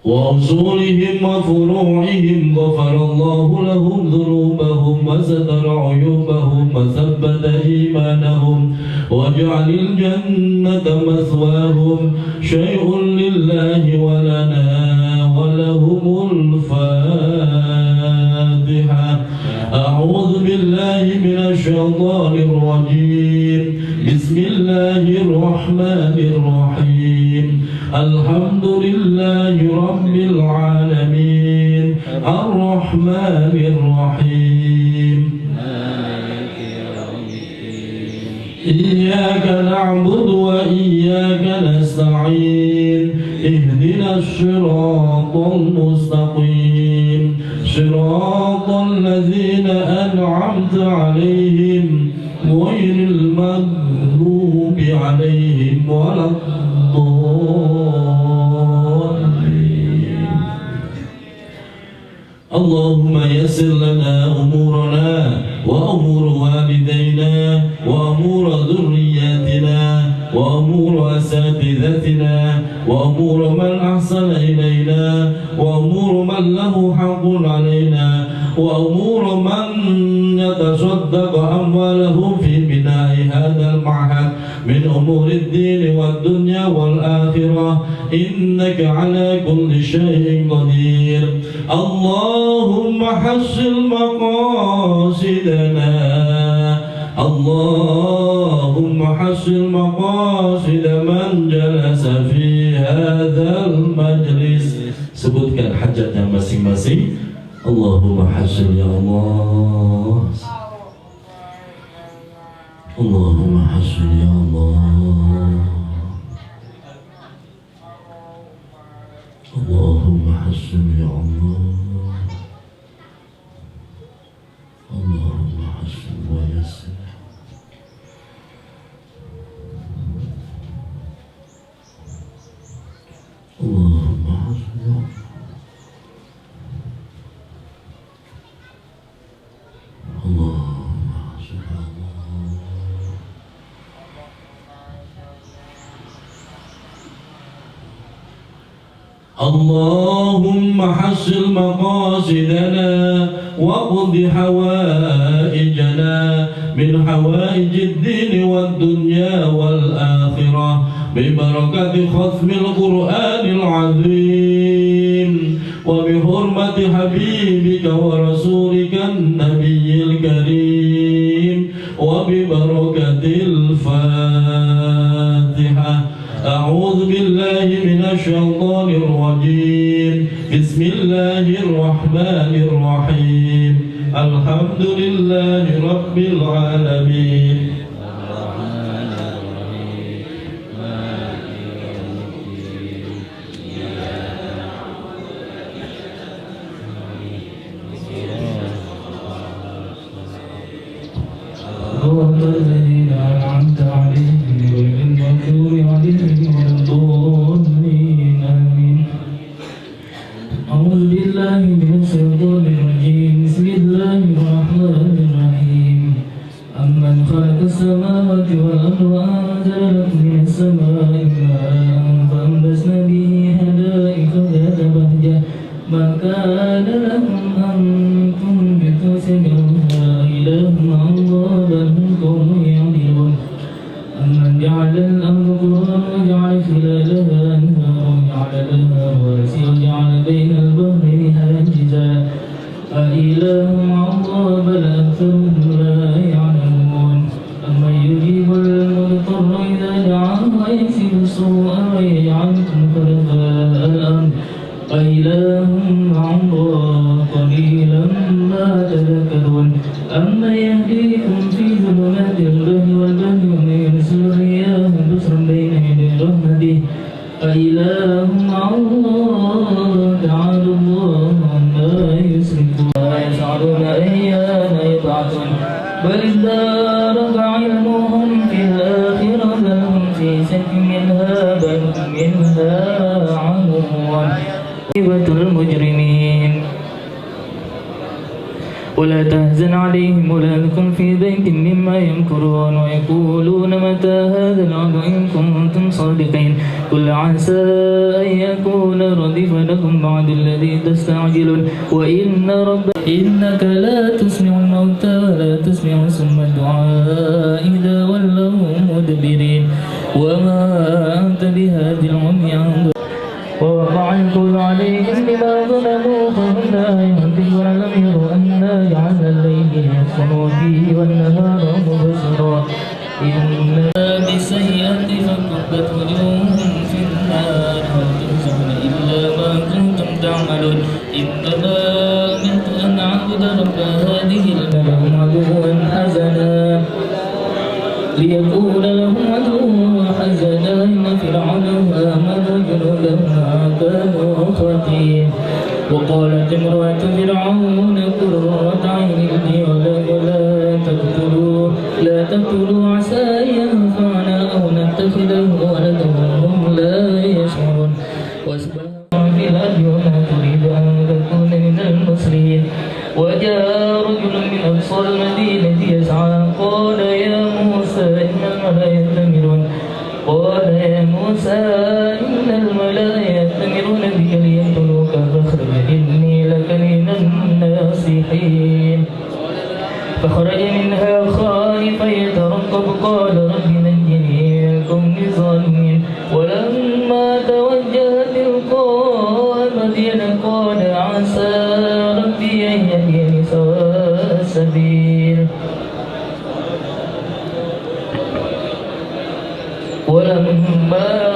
وأصولهم وفروعهم غفر الله لهم ذنوبهم وستر عيوبهم وثبت إيمانهم واجعل الجنة مثواهم. شيء لله ولنا ولهم الشيطان الرجيم. بسم الله الرحمن الرحيم. الحمد لله رب العالمين الرحمن الرحيم إياك نعبد وإياك نستعين اهدنا الصراط المستقيم صراط الذين أنعمت عليهم غير المغضوب عليهم ولا الضالين. اللهم يسر لنا أمورنا وأمور والدينا وأمور ذرياتنا وأمور أساتذتنا وأمور من أحسن إلينا وأمور من له حق علينا وأمور من يتصدق أموالهم في بناء هذا المعهد من أمور الدين والدنيا والآخرة إنك على كل شيء قدير. اللهم حسن مقاصدنا اللهم حسن مقاصد من جلس في هذا المجلس. Sebutkan hajatnya masing-masing. Allahumma hasil ya Allah. Allahumma hasil ya Allah. Allahumma hasil ya Allah. Allahumma hasil wa yassir. Allahumma hasil ya Allah. اللهم حسن مقاصدنا واقض حوائجنا من حوائج الدين والدنيا والآخرة ببركة ختم القرآن العظيم وبحرمة حبيبك ورسولك النبي الكريم وببركة الفاتحة. أعوذ بالله من الشيطان الرجيم. بسم الله الرحمن الرحيم. الحمد لله رب العالمين. الذين أنعمت عليهم غير المغضوب عليهم ولا الضالين آمين. أعوذ بالله من الشيطان الرجيم. بسم الله الرحمن الرحيم. أمن خلق السماوات والأرض وأنزل لكم من السماء ماء فأنبتنا به حدائق ذات بهجة ما كان لهم أن تنبتوا شجرها إله مع الله بل هم قوم يعدلون. أمن جعل الأرض قرارا وجعل خلالها أنهارا وجعل لها رواسي وجعل بين البحرين حاجزا أإله مع الله بل أكثرهم لا يعلمون. أمن يجيب المضطر إذا دعاه ويكشف السوء ويجعلكم خلفاء الأرض أإله مع الله قليلا ما تذكرون. أمن يهديكم في ظلمات البر والبحر ومن يرسل الرياح بشرا بين يدي رحمته أإله مع الله تعالى الله عما يشركون. لا يشعرون أيان يبعثون بل ادارك علمهم في الآخرة بل هم في شك منها بل هم منها عنون. عاقبة المجرمين. ولا تهزن عليهم ولا تكن في ضيق مما يمكرون ويقولون متى هذا الوعد إن كنتم صادقين. قل عسى أن يكون ردف لكم بعد الذي تستعجلون. وإن ربك إنك لا تسمع الموتى ولا تسمع صم الدعاء إذا ولوا مدبرين. وما أنت بهادي العمي عن ووقع القول عليهم بما ظلموا فهم لا ينطقون لم يروا أنا جعلنا الليل يسكنوا فيه والنهار مبصرا إن بالسيئة فكبت وجوههم في النار هل تجزون إلا ما كنتم تعملون إنما أمرت أن أعبد رب هذه البلد عدوا حسنا ليكون لهم عدوا حسنا إن فرعون وهامان وجنودهما كانوا خاطئين وقالت امرأة فرعون قرة عين لي ولك لا تقتلوا عسى أن ينفعنا أو نتخذه ولدا وهم لا يشعرون واسبحوا في الأرض وما تريد أن تكون من المصلين وجاء رجل من أقصى المدينة يسعى قال يا موسى إن الملأ يأتمرون بك ليقتلوك فاخرج إني لك من الناصحين فخرج منها خائفا يترقب قال رب نجني من القوم الظالمين ولما توجه تلقاء مدين قال عسى ربي أن يهديني سواء السبيل ولما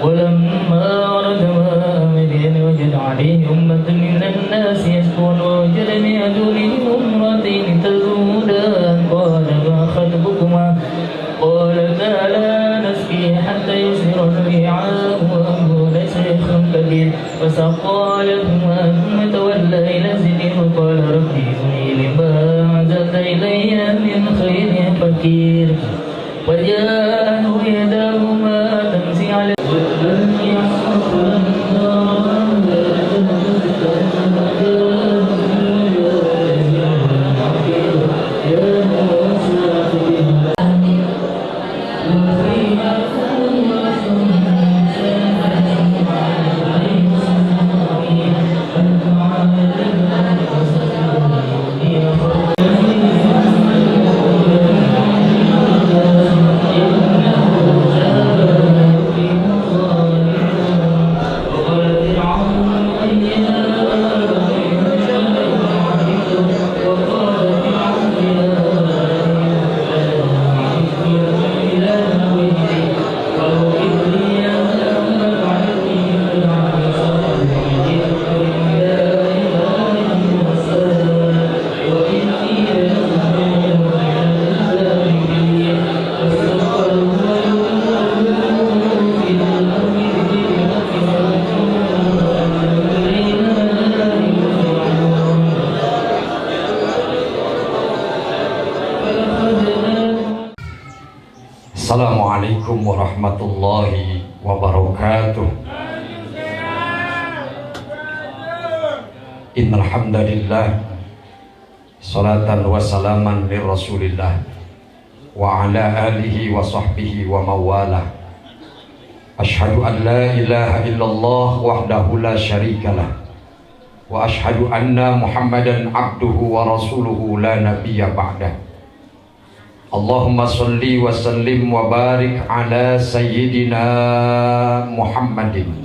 ورد ماء مدين وجد عليه أمة من الناس يسكون ووجد من دونهم امرأتين تذودان قال ما خطبكما قالتا لا نسقي حتى يصدر الرعاء وأبوه ليس يخرم كبير فسقى لهما ثم تولى إلى الزبير وقال ربي إني لما أنزلت إلي من خير فقير وجاءه يداهما تمشي على Assalamualaikum warahmatullahi wabarakatuh. Innal hamdalillah salatan wa salaman li Rasulillah wa ala alihi wa sahbihi wa mawalah. Ashhadu an la ilaha illallah wahdahu la syarikalah wa ashhadu anna Muhammadan abduhu wa rasuluhu la nabiyya ba'dah. Allahumma salli wa sallim wa barik ala sayyidina Muhammadin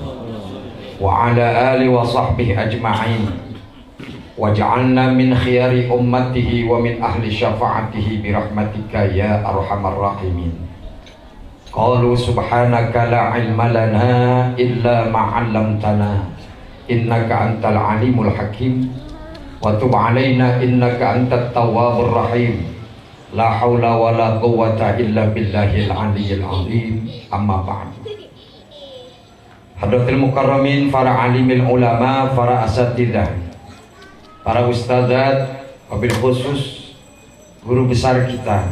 wa ala ali wa sahbihi ajma'in waj'alna min khiyari ummatihi wa min ahli syafa'atihi birahmatika ya arhamar rahimin. Qalu subhanaka la ilma lana illa ma 'allamtana innaka antal alimul hakim wa tub 'alaina innaka antat tawwabur rahim. La haula wa la quwwata illa billahil aliyyil azim. Amma ba'd. Hadratil mukarramin, para alimil ulama, para asatidzah, para ustadzat, wabil khusus guru besar kita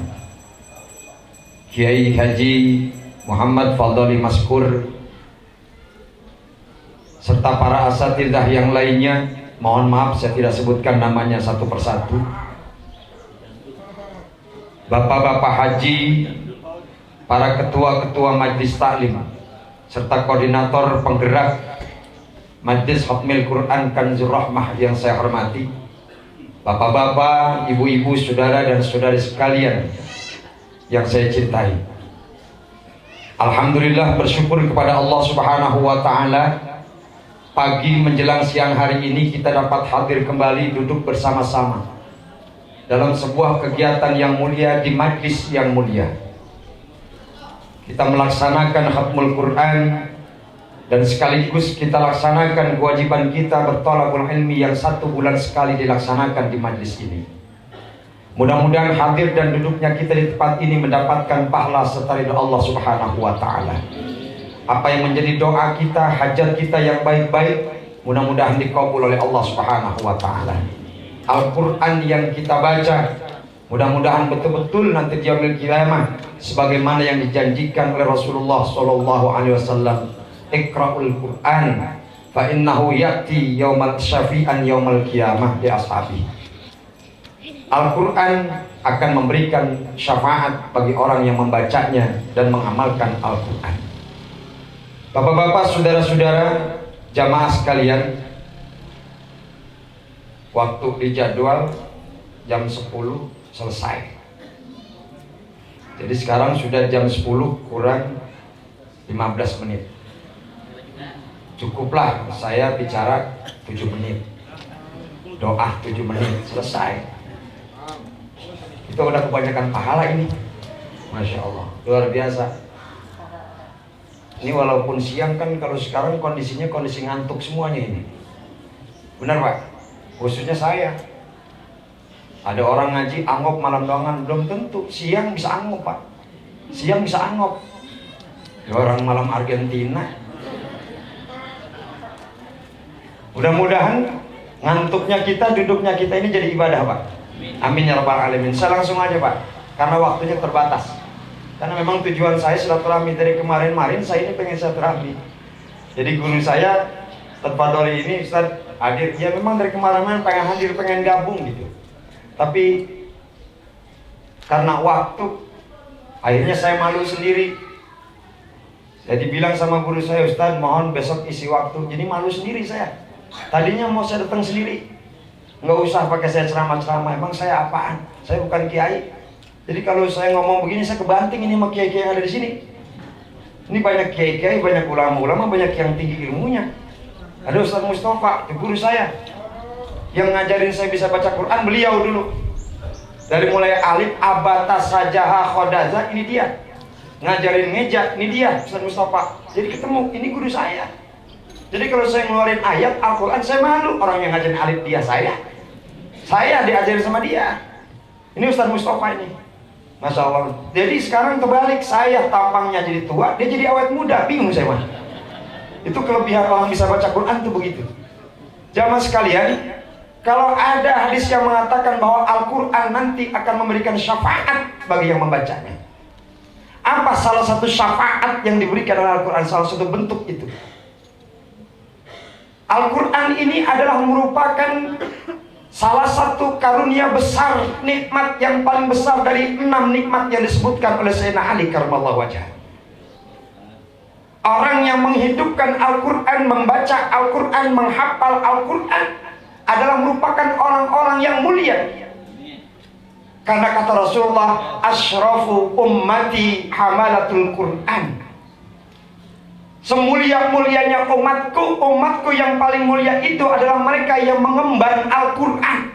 Kiai Haji Muhammad Fadholi Maskur, serta para asatidzah yang lainnya. Mohon maaf saya tidak sebutkan namanya satu persatu. Bapak-bapak haji, para ketua-ketua majlis taklim, serta koordinator penggerak Majlis Khatmil Quran Kanzur Rahmah yang saya hormati, bapak-bapak, ibu-ibu, saudara dan saudari sekalian yang saya cintai. Alhamdulillah, bersyukur kepada Allah Subhanahu wa taala. Pagi menjelang siang hari ini kita dapat hadir kembali duduk bersama-sama dalam sebuah kegiatan yang mulia di majlis yang mulia. Kita melaksanakan khatmul Quran dan sekaligus kita laksanakan kewajiban kita berthalabul ilmi yang 1 bulan sekali dilaksanakan di majlis ini. Mudah-mudahan hadir dan duduknya kita di tempat ini mendapatkan pahala serta ridha Allah Subhanahu wa taala. Apa yang menjadi doa kita, hajat kita yang baik-baik, mudah-mudahan dikabul oleh Allah Subhanahu wa taala. Al-Quran yang kita baca, mudah-mudahan betul-betul nanti di yaumil qiyamah sebagaimana yang dijanjikan oleh Rasulullah sallallahu alaihi wasallam, Iqra'ul Quran fa innahu ya'ti yaumal syafi'an yaumal qiyamah li ashabi. Al-Quran akan memberikan syafaat bagi orang yang membacanya dan mengamalkan Al-Quran. Bapak-bapak, saudara-saudara, jamaah sekalian, waktu dijadwal jam 10 selesai. Jadi sekarang sudah jam 10 kurang 15 menit. Cukuplah saya bicara 7 menit. Doa 7 menit, selesai. Itu udah kebanyakan pahala ini. Masya Allah, luar biasa. Ini walaupun siang kan, kalau sekarang kondisinya kondisi ngantuk semuanya ini. Benar Pak? Khususnya saya. Ada orang ngaji angop malam doangan, belum tentu. Siang bisa angop Pak. Siang bisa angop. Orang malam Argentina. Mudah-mudahan ngantuknya kita, duduknya kita ini jadi ibadah Pak. Amin ya rabbal alamin. Saya langsung aja Pak, karena waktunya terbatas. Karena memang tujuan saya silaturahmi dari kemarin-marin, saya ini pengen silaturahmi. Jadi guru saya Tadfadoli ini Ustaz hadir, ya memang dari kemarin-marin pengen hadir, pengen gabung gitu. Tapi karena waktu, akhirnya saya malu sendiri. Jadi bilang sama guru saya, Ustaz mohon besok isi waktu. Jadi malu sendiri saya. Tadinya mau saya datang sendiri, nggak usah pakai saya ceramah-ceramah. Emang saya apaan? Saya bukan kiai. Jadi kalau saya ngomong begini, saya kebanting ini sama kiai-kiai yang ada di sini. Ini banyak kiai-kiai, banyak ulama-ulama, banyak yang tinggi ilmunya. Ada Ustaz Mustafa, guru saya, yang ngajarin saya bisa baca Quran, beliau dulu. Dari mulai alif, abata, sajaha, khodaza, ini dia. Ngajarin ngeja, ini dia Ustaz Mustafa. Jadi ketemu, ini guru saya. Jadi kalau saya ngeluarin ayat Al-Quran, saya malu. Orang yang ngajarin alif dia saya diajarin sama dia. Ini Ustaz Mustafa ini, Masya Allah. Jadi sekarang terbalik, saya tampangnya jadi tua, dia jadi awet muda. Bingung saya Mas. Itu kelebihan orang bisa baca Quran tuh begitu. Jamaah sekalian, kalau ada hadis yang mengatakan bahwa Al-Quran nanti akan memberikan syafaat bagi yang membacanya. Apa salah satu syafaat yang diberikan oleh Al-Quran? Salah satu bentuk itu, Al-Quran ini adalah merupakan salah satu karunia besar, nikmat yang paling besar dari 6 nikmat yang disebutkan oleh Sayyidina Ali karramallahu wajhah. Orang yang menghidupkan Al-Quran, membaca Al-Quran, menghafal Al-Quran adalah merupakan orang-orang yang mulia. Karena kata Rasulullah, asyrafu ummati hamalatul Quran. Semulia-mulianya umatku yang paling mulia itu adalah mereka yang mengemban Al-Quran,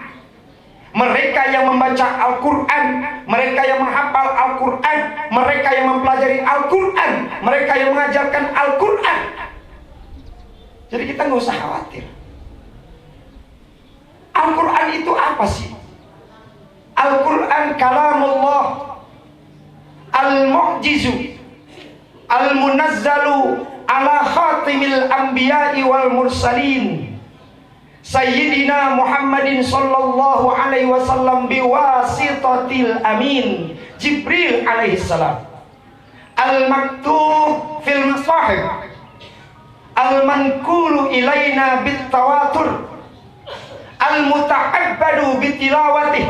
mereka yang membaca Al-Quran, mereka yang menghafal Al-Quran, mereka yang mempelajari Al-Quran, mereka yang mengajarkan Al-Quran. Jadi kita nggak usah khawatir. Al-Quran itu apa sih? Al-Quran kalamullah al-mu'jizu al-munazzalu ala khatimil anbiya'i wal mursalin Sayyidina Muhammadin sallallahu alaihi wasallam biwasitatil amin Jibril alaihi salam, al-maktub fil masahib, al-manqulu ilaina bit tawatur, al-muta'abbadu bitilawatih,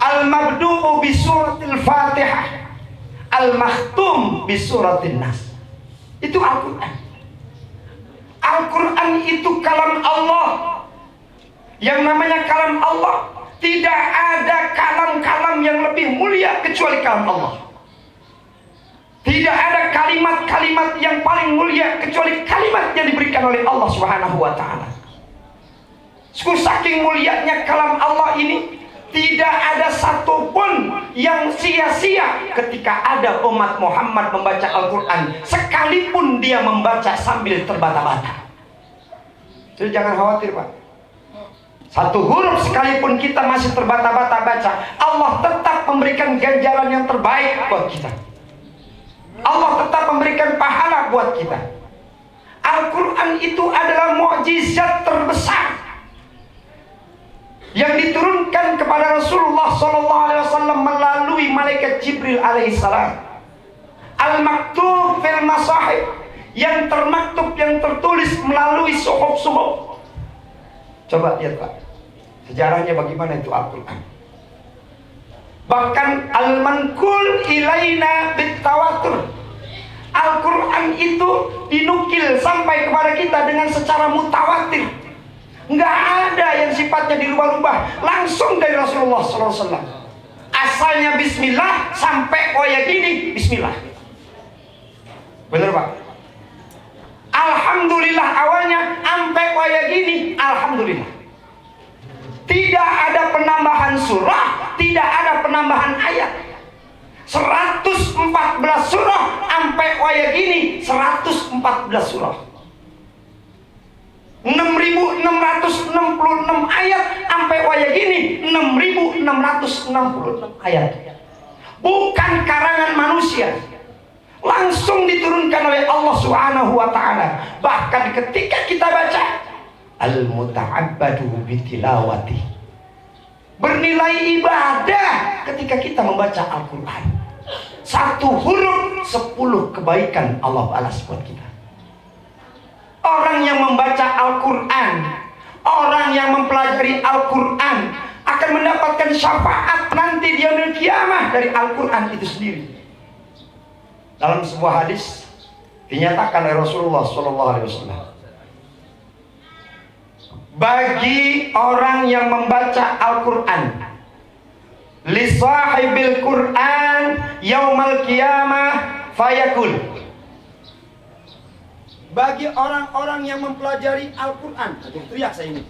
al-mabdu'u bi suratil Fatihah, al-makhtum bi suratin Nas. Itu Al-Quran. Al-Quran itu kalam Allah. Yang namanya kalam Allah, tidak ada kalam-kalam yang lebih mulia kecuali kalam Allah. Tidak ada kalimat-kalimat yang paling mulia kecuali kalimat yang diberikan oleh Allah Subhanahu wa taala. Saking mulianya kalam Allah ini, tidak ada satupun yang sia-sia ketika ada umat Muhammad membaca Al-Quran, sekalipun dia membaca sambil terbata-bata. Jadi jangan khawatir, Pak. Satu huruf sekalipun kita masih terbata-bata baca, Allah tetap memberikan ganjaran yang terbaik buat kita. Allah tetap memberikan pahala buat kita. Al-Quran itu adalah mukjizat terbesar yang diturunkan kepada Rasulullah SAW melalui malaikat Jibril alaihissalam. Al-maktub fil masahib, yang termaktub, yang tertulis melalui suhuf-suhuf. Coba lihat, Pak, sejarahnya bagaimana itu Al-Quran. Bahkan al-manqul ilaina bitawatur, Al-Quran itu dinukil sampai kepada kita dengan secara mutawatir. Nggak ada yang sifatnya dirubah-rubah, langsung dari Rasulullah SAW. Asalnya bismillah sampai kayak gini bismillah. Bener, Pak? Alhamdulillah awalnya sampai kayak gini alhamdulillah. Tidak ada penambahan surah, tidak ada penambahan ayat. 114 surah sampai kayak gini 114 surah. 6.666 ayat sampai kayak gini 6.666 ayat. Bukan karangan manusia, langsung diturunkan oleh Allah Subhanahu wa taala. Bahkan ketika kita baca al-muta'abbadu bitilawati, bernilai ibadah ketika kita membaca Al-Quran. Satu huruf 10 kebaikan Allah balas buat kita. Orang yang membaca Al-Quran, orang yang mempelajari Al-Quran akan mendapatkan syafaat nanti di yaumil kiamah dari Al-Quran itu sendiri. Dalam sebuah hadis dinyatakan oleh Rasulullah SAW, bagi orang yang membaca Al-Quran, li sahibil Quran yaumal qiyamah fayakul, bagi orang-orang yang mempelajari Al-Quran. Teriak saya ini.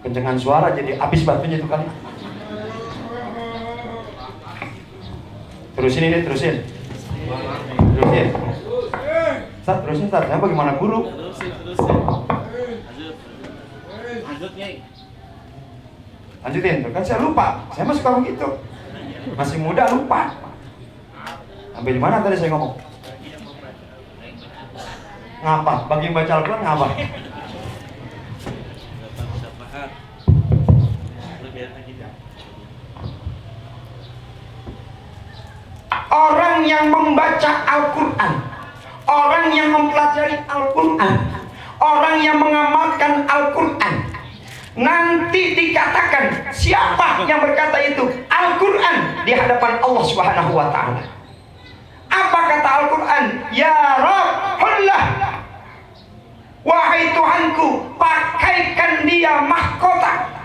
Kencengan suara jadi habis batunya itu kali. Terusin ini, terusin. Ustaz, terusin Ustaz, saya bagaimana guru? Lanjutin, kan saya lupa. Saya masih suka begitu. Masih muda lupa. Sampai di mana tadi saya ngomong? Ngapa? Bagi baca Al-Quran ngapa? Orang yang membaca Al-Quran, orang yang mempelajari Al-Quran, orang yang mengamalkan Al-Quran, nanti dikatakan siapa yang berkata itu Al-Quran di hadapan Allah Subhanahu wa taala. Apa kata Al-Quran? Ya Rabb, hullah, wahai Tuhanku, pakaikan dia mahkota.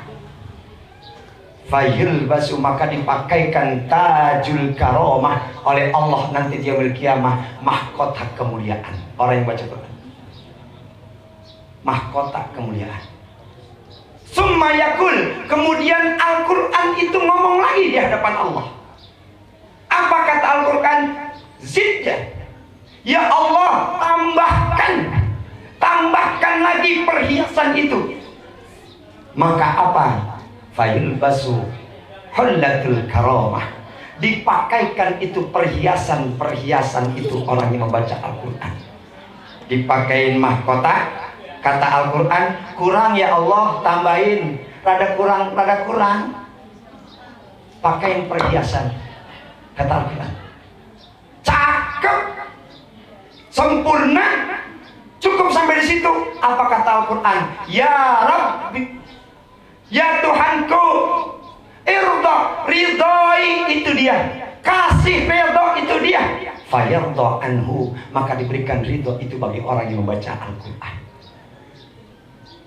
Fayil basu, maka dipakaikan tajul karomah oleh Allah nanti di yaumil qiyamah, mahkota kemuliaan. Orang yang baca Quran, mahkota kemuliaan. Summa yakul, kemudian Al-Quran itu ngomong lagi di hadapan Allah. Apa kata Al-Quran? Zidya, ya Allah, tambahkan lagi perhiasan itu. Maka apa? Fayul basu hullatul karamah, dipakaikan itu perhiasan itu orang yang membaca Al-Quran. Dipakain mahkota. Kata Al-Quran, kurang ya Allah, tambahin, rada kurang. Pakain perhiasan. Kata Al-Quran, cakep, sempurna, cukup sampai di situ. Apa kata Al-Quran? Ya Rabbi, ya Tuhanku, irda, ridhoi, itu dia, kasih ridho, itu dia. Fayarda anhu, maka diberikan ridho itu bagi orang yang membaca Al-Quran.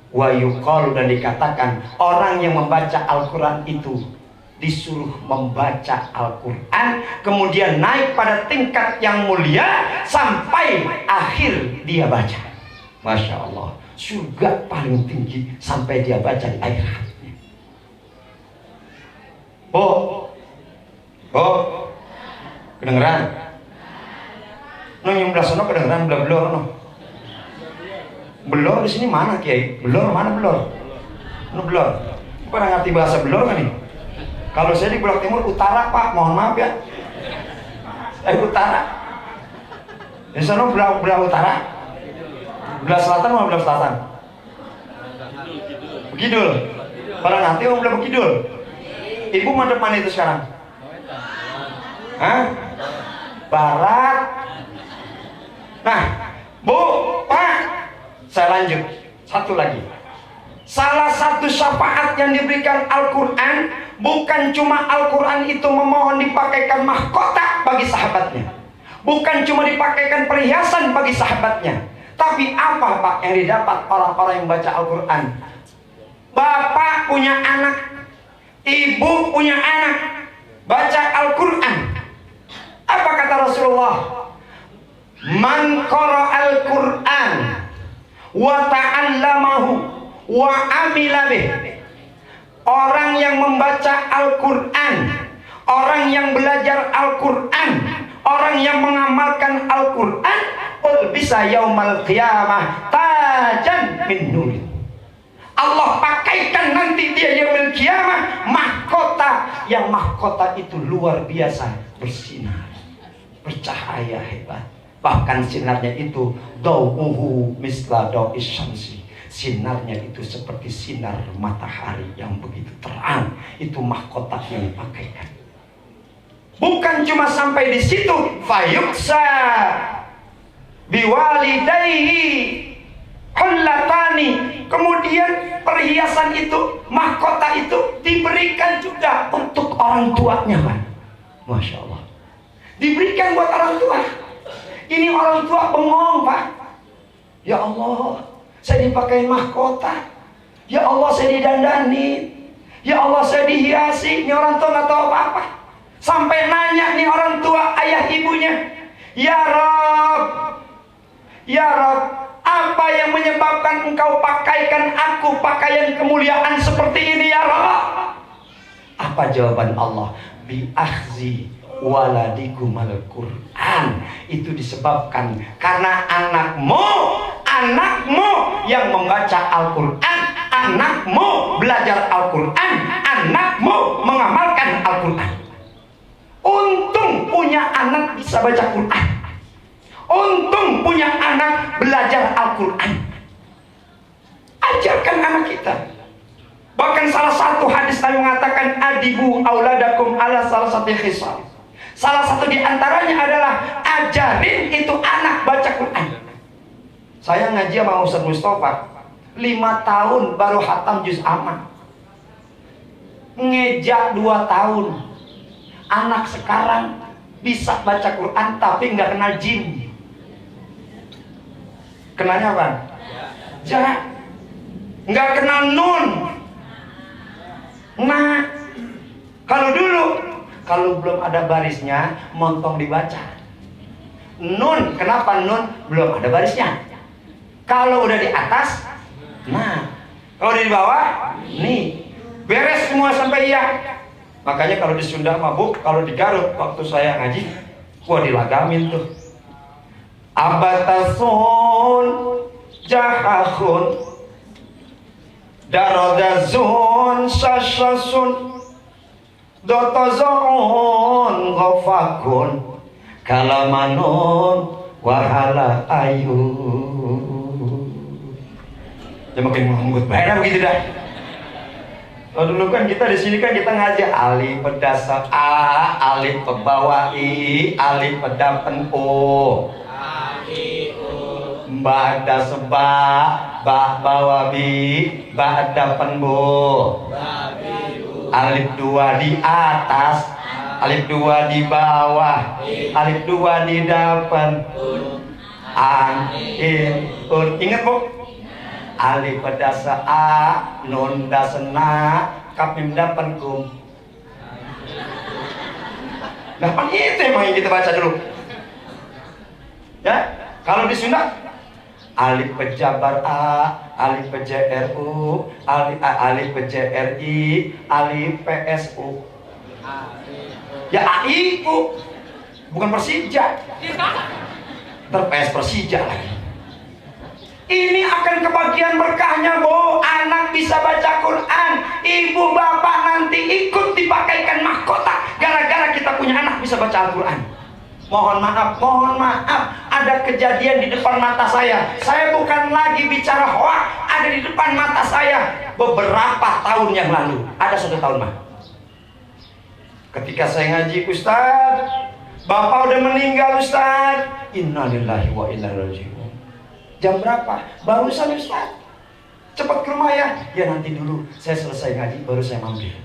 Wa yuqalu, dan dikatakan orang yang membaca Al-Quran itu disuruh membaca Al-Quran, kemudian naik pada tingkat yang mulia sampai akhir dia baca. Masya Allah, surga paling tinggi sampai dia baca di akhirat. Oh, kedengeran? No yang belah sono kedengeran belor no. Belor di sini mana Kiai? Belor mana belor? No belor. Pada ngerti bahasa belor kan nih? Kalau saya di Bulak Timur utara Pak, mohon maaf ya. Utara. Di sana belah utara. Belah selatan mau belah selatan? Begidul. Kalau nanti mau belah begidul. Ibu madep mana itu sekarang? Hah? Barat. Nah, Bu, Pak, saya lanjut. Satu lagi. Salah satu syafaat yang diberikan Al-Quran, bukan cuma Al-Quran itu memohon dipakaikan mahkota bagi sahabatnya, bukan cuma dipakaikan perhiasan bagi sahabatnya, tapi apa Pak yang didapat orang-orang yang baca Al-Quran? Bapak punya anak, ibu punya anak, baca Al-Quran. Apa kata Rasulullah? Man qara al-Quran wa ta'allamahu wa amila bih. Orang yang membaca Al-Quran, orang yang belajar Al-Quran, orang yang mengamalkan Al-Quran, bisa yaumal qiyamah tajan min nur. Allah pakaikan nanti dia yaumil qiyamah mahkota, yang mahkota itu luar biasa bersinar, bercahaya hebat. Bahkan sinarnya itu dau'uhu misla dau'is syamsi. Sinarnya itu seperti sinar matahari yang begitu terang. Itu mahkota yang dipakaikan. Bukan cuma sampai di situ, fayuksa biwalidayhi hullatani. Kemudian perhiasan itu, mahkota itu diberikan juga untuk orang tuanya, Pak. Masya Allah. Diberikan buat orang tua. Ini orang tua bengong, Pak. Ya Allah, saya dipakai mahkota. Ya Allah, saya didandani. Ya Allah, saya dihiasi. Ini orang tua nggak tahu apa-apa. Sampai nanya nih orang tua, ayah ibunya, Ya Rob, Ya Rob, apa yang menyebabkan engkau pakaikan aku pakaian kemuliaan seperti ini, Ya Rob? Apa jawaban Allah? Bi akhzi waladikum al-Quran. Itu disebabkan karena anakmu yang membaca Al-Quran, anakmu belajar Al-Quran, anakmu mengamalkan Al-Quran. Untung punya anak bisa baca Quran, untung punya anak belajar Al-Quran. Ajarkan anak kita. Bahkan salah satu hadis Nabi mengatakan, adibu auladakum ala salah satu khisal. Salah satu di antaranya adalah ajarin itu anak baca Quran. Saya ngaji sama Ustaz Mustafa 5 tahun baru khatam juz amma. Ngejak 2 tahun. Anak sekarang bisa baca Quran tapi nggak kenal jim. Kenalnya apa? Ja. Nggak kenal nun. Nah, kalau dulu kalau belum ada barisnya, montong dibaca. Nun, kenapa nun? Belum ada barisnya. Kalau udah di atas, nah. Kalau di bawah, nih. Beres semua sampai iya. Makanya kalau di Sunda mabuk, kalau di Garut, waktu saya ngaji, gua dilagamin tuh. Abatasun, jahahun, darodazun, sasasun, dotozon ghafakun kalamanun wahala ayu. Ya makin menghembut bayar begitu dah. Kalau dulu kan kita di sini kan kita ngaji alif pedasa a, alif pebawa i, alif pedapen o. Ba ada seba, ba bawa bi, ba dapen bo. Alif 2 di atas, alif 2 di bawah, alif 2 di depan. An, in, un. Ingat Bu? Alif dasa a, nun dasna, kap mim depan kum. Nah, kan itu emang yang kita baca dulu. Ya, kalau di Sunda alif pejabar A, alif PJRU, alif PJRI, alif PSU. Ya AIU, bukan Persija. Terpes Persija lagi. Ini akan kebagian berkahnya, Bu. Anak bisa baca Quran, ibu bapak nanti ikut dipakaikan mahkota gara-gara kita punya anak bisa baca Al-Quran. Mohon maaf, ada kejadian di depan mata saya. Saya bukan lagi bicara hoak, ada di depan mata saya beberapa tahun yang lalu. Ada 1 tahun mah. Ketika saya ngaji, Ustaz, bapak udah meninggal, Ustaz. Innalillahi wa inna ilaihi raji'un. Jam berapa? Barusan, Ustaz. Cepat ke rumah ya. Ya nanti dulu, saya selesai ngaji baru saya mampir.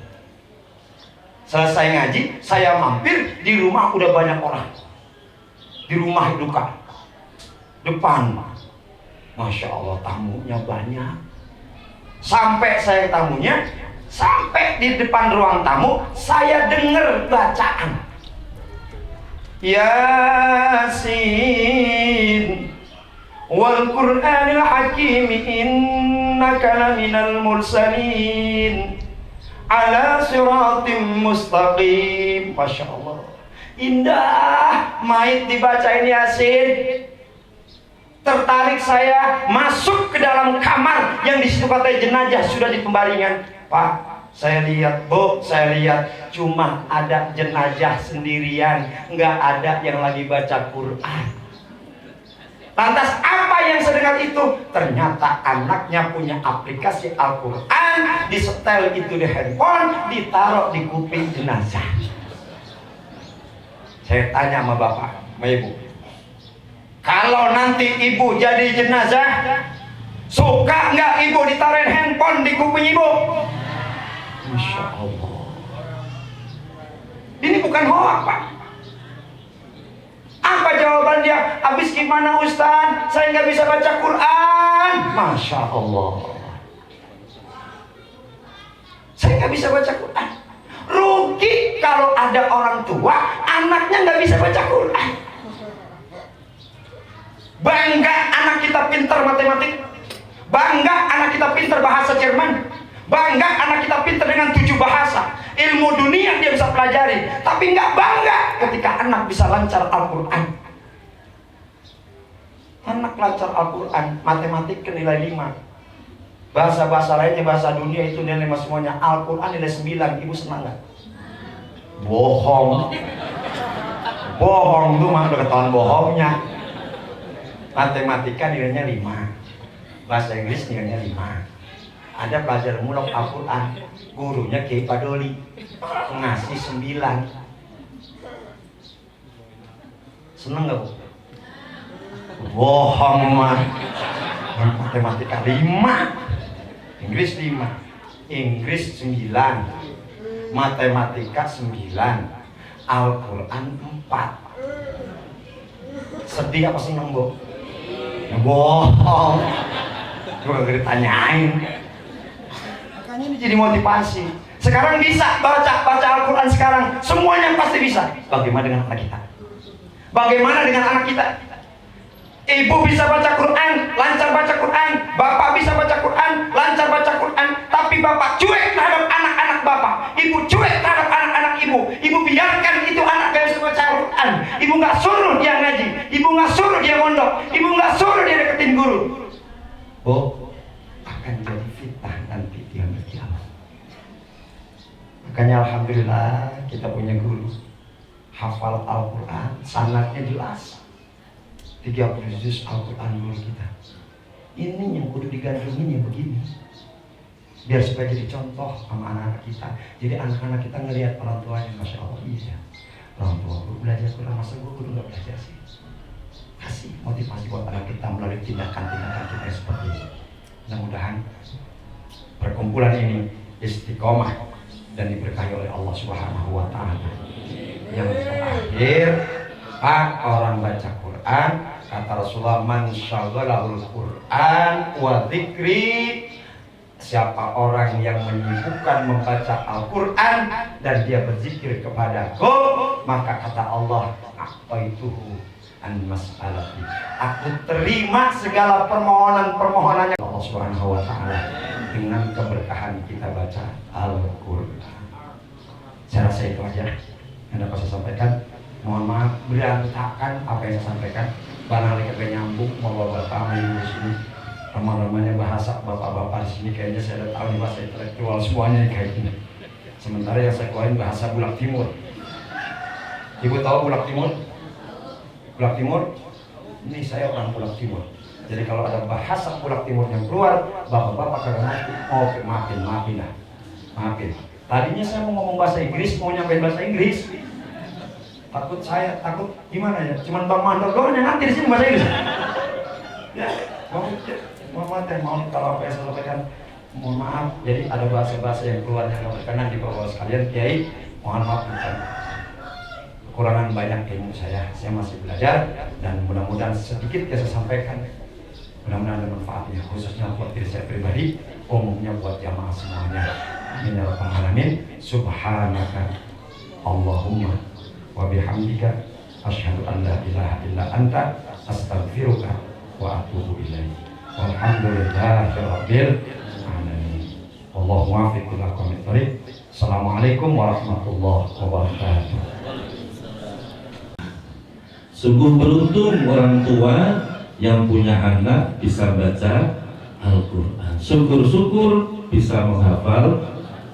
Selesai ngaji, saya mampir, di rumah udah banyak orang. Di rumah duka depan, Masya Allah tamunya banyak. Sampai saya tamunya, sampai di depan ruang tamu, saya dengar bacaan Yasin wal Qur'anil Hakim innaka laminal mursalin ala siratim mustaqim. Masya Allah, indah. Mayit dibacain Yasin, tertarik saya masuk ke dalam kamar yang di situ katanya jenazah sudah di pembaringan. Pak, saya lihat, Bu, saya lihat cuma ada jenazah sendirian, nggak ada yang lagi baca Quran. Lantas apa yang sedengar itu? Ternyata anaknya punya aplikasi Al-Quran, disetel itu di handphone, ditaruh di kuping jenazah. Saya tanya sama bapak, sama ibu, kalau nanti ibu jadi jenazah, suka nggak ibu ditaruhin handphone di kuping ibu? Masya Allah. Ini bukan hoak, Pak. Apa jawaban dia? Habis gimana, Ustaz? Saya nggak bisa baca Quran. Masya Allah. Saya nggak bisa baca Quran. Rugi kalau ada orang tua anaknya nggak bisa baca Quran. Bangga anak kita pintar matematik, bangga anak kita pintar bahasa Jerman, bangga anak kita pintar dengan 7 bahasa, ilmu dunia dia bisa pelajari. Tapi nggak bangga ketika anak bisa lancar Al-Quran. Anak lancar Al-Quran, matematik ke nilai 5, bahasa-bahasa lainnya, bahasa dunia itu nilai 5 semuanya. Al-Quran nilai 9, ibu senang nggak? Bohong. Bohong tuh mah udah ketahuan bohongnya. Matematika nilainya 5, bahasa Inggris nilainya 5. Ada pelajar mulok Al-Quran, gurunya Kiai Padoli ngasih 9. Seneng nggak, Bu? Bohong mah. Matematika 5, Inggris 5, Inggris 9, matematika 9, Al-Quran 4. Sedih apa seneng, Bu? Bohong. Coba gak ditanyain. Makanya ini jadi motivasi. Sekarang bisa baca Al-Quran sekarang, semuanya pasti bisa. Bagaimana dengan anak kita? Bagaimana dengan anak kita? Ibu bisa baca Quran, lancar baca Quran. Bapak bisa baca Quran, lancar baca Quran. Tapi bapak cuek terhadap anak-anak bapak. Ibu cuek terhadap anak-anak ibu. Ibu biarkan itu anak gak bisa baca Quran. Ibu gak suruh dia ngaji. Ibu gak suruh dia mondok. Ibu gak suruh dia deketin guru. Bu, akan jadi fitnah nanti di hari kiamat. Makanya alhamdulillah kita punya guru hafal Al-Quran, sanadnya jelas. 30 juz Al-Quran dulu kita. Ini yang kudu digandrungin yang begini, biar supaya jadi contoh sama anak-anak kita. Jadi anak-anak kita ngelihat orang tuanya, Masya Allah, iya orang tua gue belajar Quran, masa gue kudu gak belajar sih. Kasih motivasi buat anak kita melalui tindakan-tindakan kita seperti ini. Mudah-mudahan perkumpulan ini istiqomah dan diberkahi oleh Allah Subhanahu wa Ta'ala. Yang terakhir, Pak, orang baca Quran, kata Rasulullah, man syaghalahul Quran wa dzikri, siapa orang yang menyibukkan membaca Al-Quran dan dia berzikir kepadaku, maka kata Allah, aqaituhu an mas'alati, aku terima segala permohonan-permohonannya Allah Subhanahu wa taala dengan keberkahan kita baca Al-Qur'an. Saya rasa itu aja yang dapat saya sampaikan. Mohon maaf berantakan apa yang saya sampaikan, barangkali kagak nyambung mau bapak di sini. Ramah-ramahnya bahasa bapak-bapak di sini kayaknya saya udah tahu nih bahasa intelektual semuanya kayak gini. Sementara yang saya keluarin bahasa Bulak Timur. Ibu tahu Bulak Timur? Bulak Timur? Ini saya orang Bulak Timur. Jadi kalau ada bahasa Bulak Timur yang keluar, bapak-bapak kagak ngerti. Oh, maafin dah. Maafin. Tadinya saya mau ngomong bahasa Inggris, mau nyampein bahasa Inggris. Takut gimana ya? Cuman Bang Mandor doang yang ngerti di sini bahasa Inggris. Ya, mohon kalau apa yang saya sampaikan, mohon maaf. Jadi ada bahasa-bahasa yang keluar yang nggak berkenan di bawah sekalian, Kiai. Mohon maaf bukan kekurangan banyak ilmu saya masih belajar dan mudah-mudahan sedikit yang saya sampaikan mudah-mudahan ada manfaatnya, khususnya buat diri saya pribadi, umumnya buat jamaah semuanya. Amin ya rabbal alamin. Subhanaka Allahumma wa bihamdika asyhadu an la ilaha illa anta astaghfiruka wa atubu ilaik. Walhamdulillahi rabbil alamin. Wallahu muwaffiq ila aqwamit thoriq. Assalamualaikum warahmatullahi wabarakatuh. Sungguh beruntung orang tua yang punya anak bisa baca Al-Quran. Syukur-syukur bisa menghafal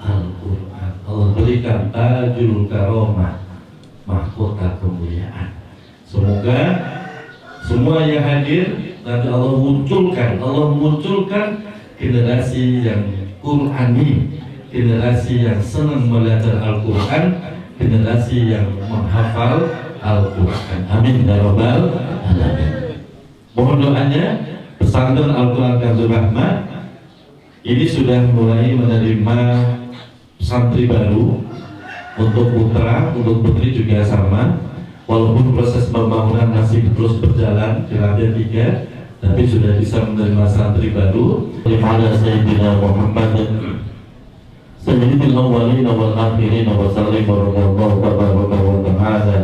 Al-Quran. Allah berikan tajul karomah, mahkota kemuliaan. Semoga semua yang hadir nanti Allah munculkan generasi yang Qurani, generasi yang senang belajar Al-Quran, generasi yang menghafal Al-Quran. Amin ya rabbal alamin. Mohon doanya, pesantren Al-Quran Kanzul Rahmah ini sudah mulai menerima santri baru. Untuk putra, untuk putri juga sama. Walaupun proses pembangunan masih terus berjalan di lantai 3, tapi sudah bisa menerima santri baru. Pada Sayyidina Muhammad Sayyidil awwalin wal akhirin wa sallim warahmatullahi wabarakatuh wa ta'ala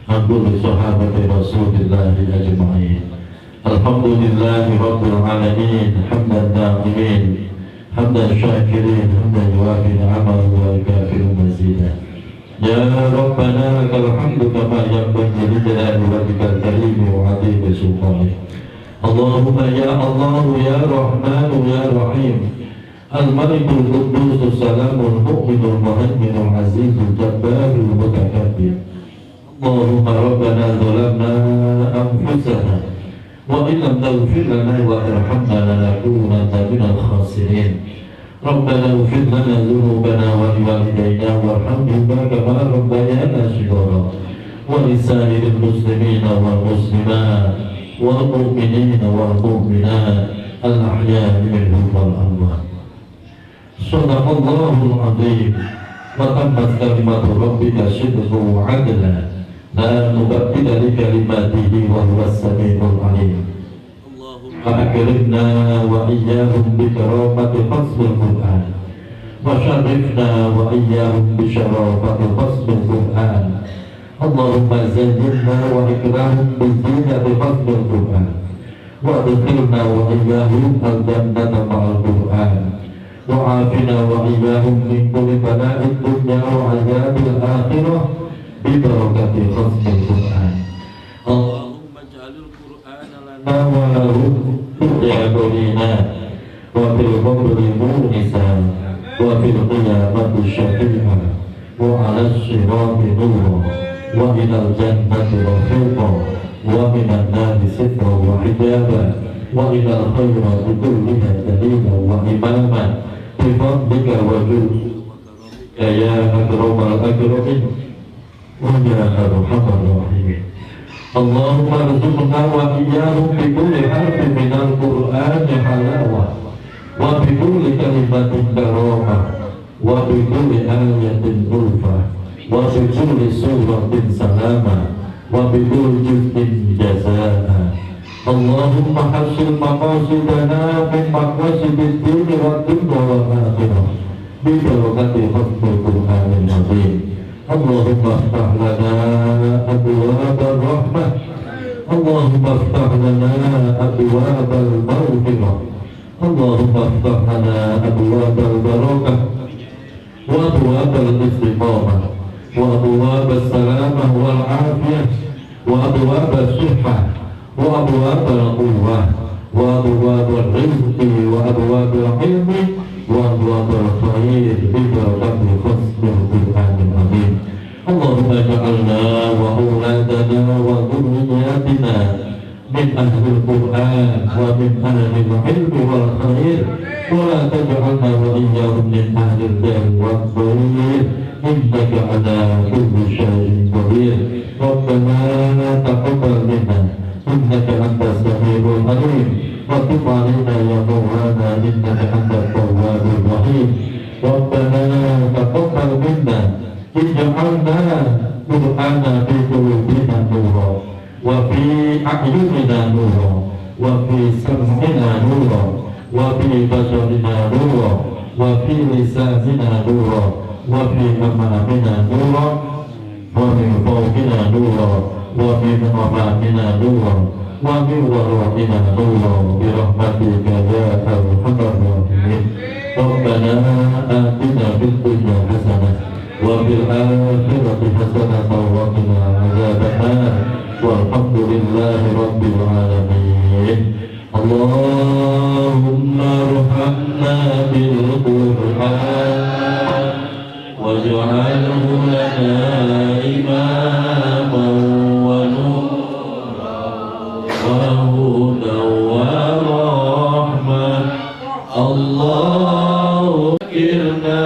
Alhamdulillah sahabati Rasulillah ajma'in. Alhamdulillahi rabbil alamin. Hamdan na'imin, hamdan syakirin, hamdan yuwafi ni'amahu wa yukafiru mazidah. Ya Rabbana lakal hamdu kama yanbaghi li jalali wajhikal karim wa 'azimi sultanik. Allahumma ya Allah ya Rahman ya Rahim. Al-Malikul Quddus Salamul Mu'minul Muhaiminul Azizul Jabbarul Mutakabbir. Allahumma Rabbana zalamna anfusana wa in lam taghfir lana wa tarhamna lanakunanna minal khasirin. Rabbana ighfir lana dhunubana wa liwalidayna warhamhuma kama rabbayana shighara wa lisa'iril muslimina wal muslimat wal mu'minina wal mu'minat al-ahya'i minhum wal amwat. Sadaqallahul azim wa tammat kalimatu rabbika sidqan wa 'adlan la mubaddila li kalimatihi wa huwas samiul 'alim. Akrimna wa iyyahum bi karamati fasl Qur'an wa syarifna wa iyyahum bi syarafati fasl Qur'an. Allahumma zayyinna wa ikramhum bi zinati fasl Qur'an wa adkhilna wa iyyahum al-jannata ma'al Qur'an wa afina wa iyyahum min kulli bala'id dunya wa 'adzabil akhirah bi barakati fasl Qur'an. Allahumma ij'alil Qur'ana lana wa lahum yaqulina wa fil qabri munisa wa fil qiyamati syafi'a wa 'ala sirati nura wa ilal jannati rafiqa wa minan nari sitra wa hijaba wa ilal khairati kulliha dalila wa imama bi fadlika wa judika ya akramal akramin wa ya arhamar rahimin. Allahumma rzuqna wa iyyahum bi kulli harfin minal Qur'ani halawah wa bi kulli kalimatin karamah wa bi kulli ayatin ulfah wa bi kulli suratin salama wa bi kulli juz'in jazaa. Allahumma hasil maqasidana min maqasidid din wa dunya wal akhirah bi barakati hafzil Qur'anil azim اللهم افتح لنا أبواب الرحمة اللهم افتح لنا أبواب المغفرة اللهم افتح لنا أبواب البركة وأبواب الاستقامة وأبواب السلامة والعافية وأبواب الصحة وأبواب القوة وأبواب الرزق وأبواب العلم وأبواب الخير ببركة خصم القرآن العظيم اللهم اجعلنا وأولادنا وذرياتنا من أهل القرآن ومن أهل العلم والخير ولا تجعلنا وإياهم من أهل الدين والضير إنك على كل شيء قدير ربنا تقبل منا إنك أنت السميع العليم وتب علينا يا مولانا إنك أنت التواب الرحيم ربنا تقبل منا اجعلنا قرآنا في قلوبنا نورا وفي أعيننا نورا وفي سمعنا نورا وفي بشرنا نورا وفي لساننا نورا وفي أمامنا نورا ومن فوقنا نورا ومن أمامنا نورا ومن ورائنا نورا برحمتك يا أرحم الراحمين ربنا آتنا في الدنيا حسنة وفي الآخرة حسنة وقنا عذاب النار والحمد لله رب العالمين اللهم ارحمنا بالقرآن واجعله لنا إماما ونورا وهدى ورحمة الله ذكرنا